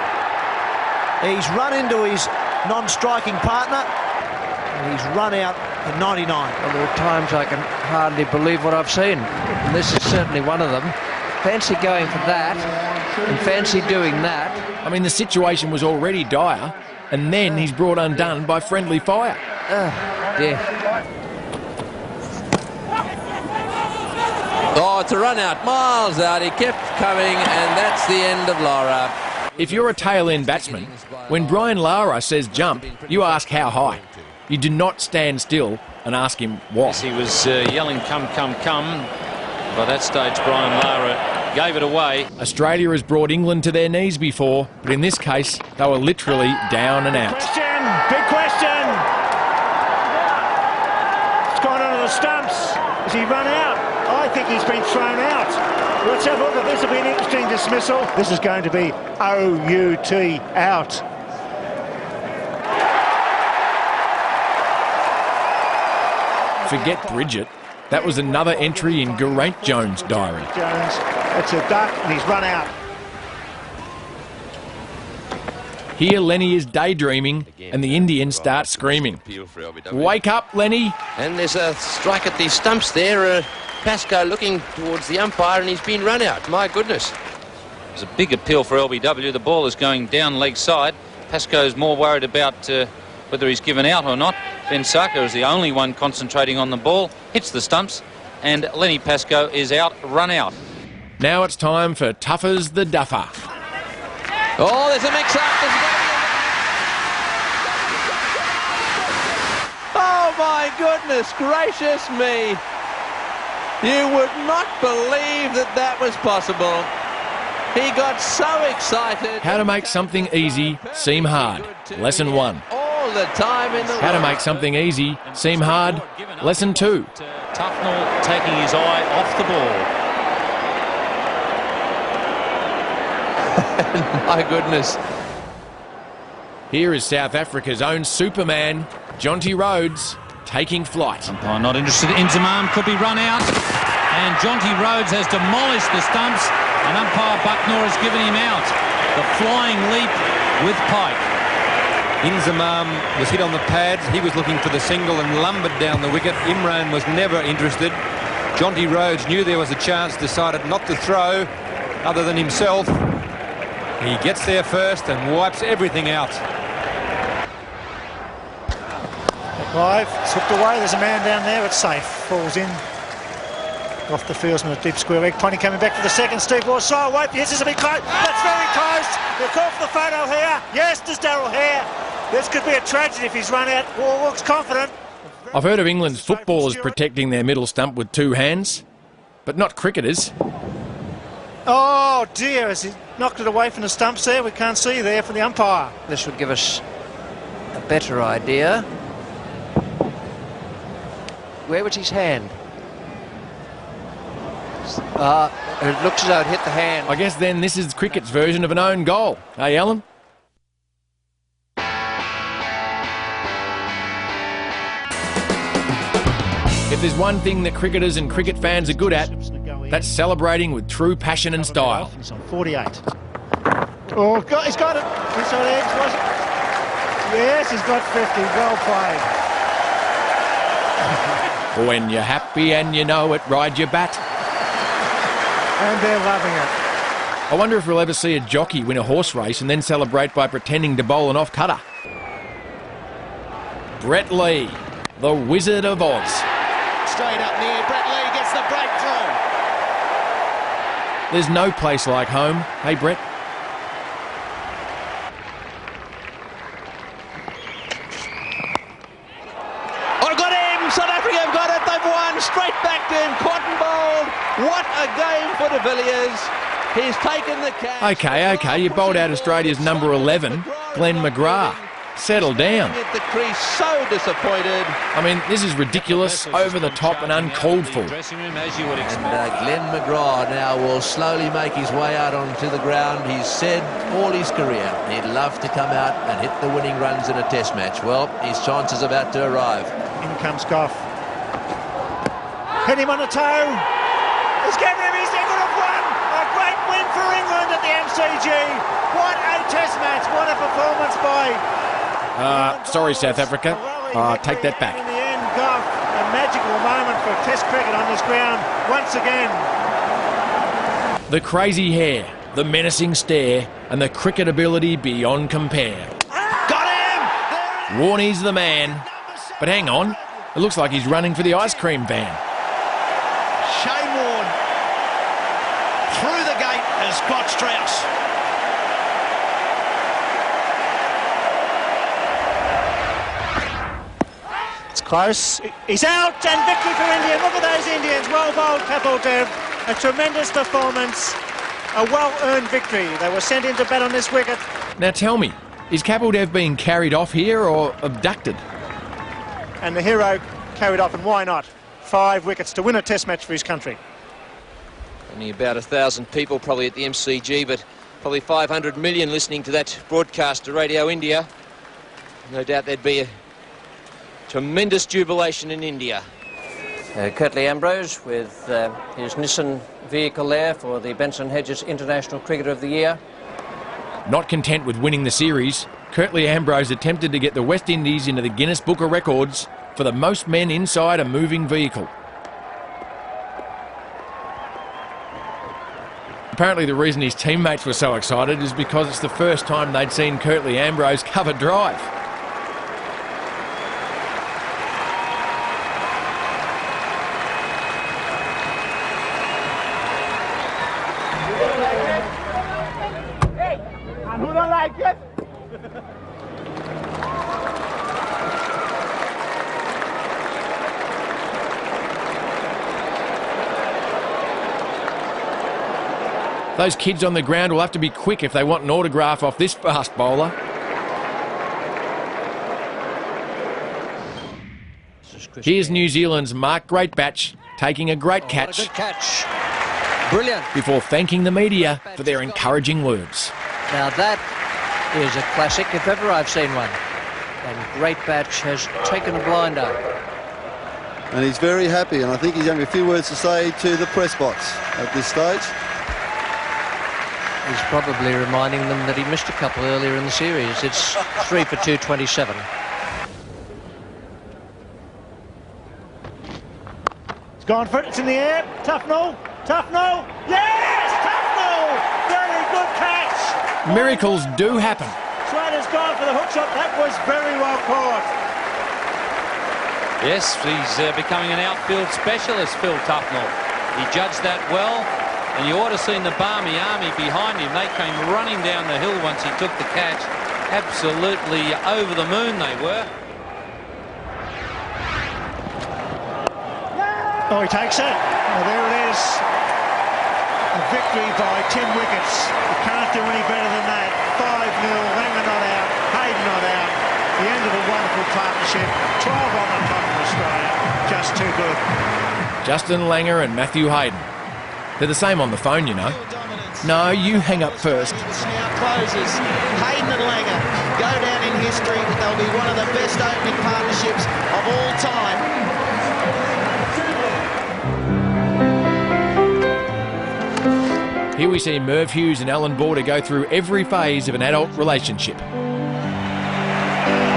He's run into his non-striking partner. And he's run out for 99. Well, there are times I can hardly believe what I've seen. And this is certainly one of them. Fancy going for that. And fancy doing that. I mean, the situation was already dire. And then he's brought undone by friendly fire. Dear. Oh, it's a run out, miles out. He kept coming, and that's the end of Lara. If you're a tail-end batsman, when Brian Lara says jump, you ask how high. You do not stand still and ask him what. Yes, he was yelling, come, come, come. By that stage, Brian Lara gave it away. Australia has brought England to their knees before, but in this case, they were literally down and out. Question, big question. It's gone onto the stumps. Has he run out? I think he's been thrown out. Let's have a look at this. Will be an interesting dismissal. This is going to be O-U-T, out. Forget Bridget. That was another entry in Geraint Jones' diary. Jones, it's a duck and he's run out. Here Lenny is daydreaming and the Indians start screaming. Wake up, Lenny. And there's a strike at the stumps there. Pascoe looking towards the umpire and he's been run out. My goodness. There's a big appeal for LBW. The ball is going down leg side. Pascoe's more worried about whether he's given out or not. Ben Sarko is the only one concentrating on the ball. Hits the stumps and Lenny Pascoe is out, run out. Now it's time for Tuffers the Duffer. Oh, there's a mix-up. Oh, my goodness gracious me. You would not believe that that was possible. He got so excited. How to make something easy seem hard. Lesson 1. All the time in the How to make something easy seem hard. Lesson 2. Tufnell taking his eye off the ball. My goodness. Here is South Africa's own Superman, Jonty Rhodes, taking flight. Umpire not interested. Inzamam could be run out. And Jonty Rhodes has demolished the stumps. And umpire Bucknor has given him out. The flying leap with Pike. Inzamam was hit on the pads. He was looking for the single and lumbered down the wicket. Imran was never interested. Jonty Rhodes knew there was a chance, decided not to throw other than himself. He gets there first and wipes everything out. Clive, it's hooked away. There's a man down there. It's safe. Falls in. Off the fieldsman, a deep square leg. Ponty coming back for the second. Steve Waugh. So wait. Yes, this will be close. That's very close. They'll call for the photo here. Yes, there's Daryl Hare. This could be a tragedy if he's run out. Waugh looks confident. I've heard of England's footballers protecting their middle stump with 2 hands, but not cricketers. Oh dear, has he knocked it away from the stumps there? We can't see there for the umpire. This should give us a better idea. Where was his hand? It looks as though it hit the hand. I guess then this is cricket's version of an own goal. Hey, Alan? If there's one thing that cricketers and cricket fans are good at, that's celebrating with true passion and style. He's on 48. Oh, he's got it. Inside edge, was it? Yes, he's got 50. Well played. When you're happy and you know it, ride your bat. And they're loving it. I wonder if we'll ever see a jockey win a horse race and then celebrate by pretending to bowl an off-cutter. Brett Lee, the Wizard of Oz. Straight up near, Brett Lee gets the breakthrough. There's no place like home. Hey, Brett? Oh, got him! South Africa have got it. They've won. Straight back to him. Cotton bowled. What a game for de Villiers. He's taken the catch. Okay. You bowled out Australia's number 11, Glenn McGrath. Settle down. At the crease, so disappointed. I mean, this is ridiculous, over the top and uncalled for. And Glenn McGrath now will slowly make his way out onto the ground. He's said all his career he'd love to come out and hit the winning runs in a test match. Well, his chance is about to arrive. In comes Goff. Hit him on the toe. He's getting him. He's going to won. A great win for England at the MCG. What a test match. What a performance by... Sorry, South Africa. Take that back. In the end, Goff, a magical moment for Test cricket on this ground once again. The crazy hair, the menacing stare, and the cricket ability beyond compare. Got him! Warney's the man. But hang on, it looks like he's running for the ice cream van. Shane Warne through the gate as Scott Strauss. Close. He's out and victory for India. Look at those Indians. Well bowled, Kapil Dev. A tremendous performance. A well-earned victory. They were sent into bat on this wicket. Now tell me, is Kapil Dev being carried off here or abducted? And the hero carried off, and why not? 5 wickets to win a test match for his country. Only about 1,000 people probably at the MCG, but probably 500 million listening to that broadcast to Radio India. No doubt there'd be a tremendous jubilation in India. Curtly Ambrose with his Nissan vehicle there for the Benson Hedges International Cricketer of the Year. Not content with winning the series, Curtly Ambrose attempted to get the West Indies into the Guinness Book of Records for the most men inside a moving vehicle. Apparently the reason his teammates were so excited is because it's the first time they'd seen Curtly Ambrose cover drive. And who don't like it? Those kids on the ground will have to be quick if they want an autograph off this fast bowler. Here's New Zealand's Mark Greatbatch taking a great catch. What a good catch. Brilliant. Before thanking the media for their encouraging words. Now that is a classic if ever I've seen one. And Greatbatch has taken a blinder. And he's very happy, and I think he's having a few words to say to the press box at this stage. He's probably reminding them that he missed a couple earlier in the series. It's 3 for 227. It's gone for it. It's in the air. Tough no. Tough no. Yes! Tough no! Very good catch. Miracles do happen. Slater's gone for the hook shot. That was very well caught. Yes, he's becoming an outfield specialist, Phil Tufnell. He judged that well. And you ought to have seen the Barmy Army behind him. They came running down the hill once he took the catch. Absolutely over the moon they were. Oh, he takes it. Oh, there it is. A victory by 10 wickets. You can't do any better than that. 5-0, Langer not out, Hayden not out. The end of a wonderful partnership. 12 on the top of Australia. Just too good. Justin Langer and Matthew Hayden. They're the same on the phone, you know. No, you hang up first. Now closes. Hayden and Langer go down in history. They'll be one of the best opening partnerships of all time. Here we see Merv Hughes and Alan Border go through every phase of an adult relationship.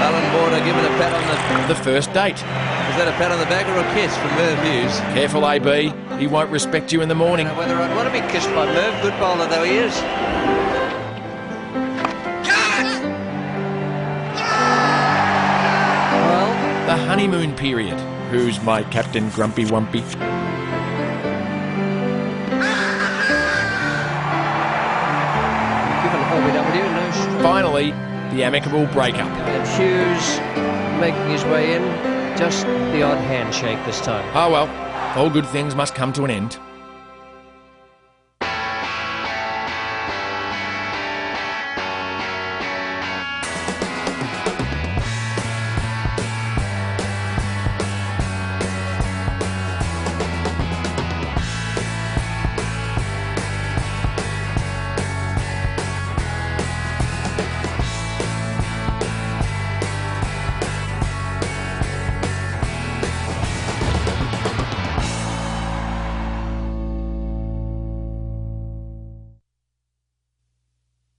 Alan Border given a pat on the first date. Is that a pat on the back or a kiss from Merv Hughes? Careful, AB. He won't respect you in the morning. Whether I'd want to be kissed by Merv, good bowler though he is. Well, the honeymoon period. Who's my Captain Grumpy Wumpy? Finally, the amicable breakup. And Hughes making his way in, just the odd handshake this time. Oh well, all good things must come to an end.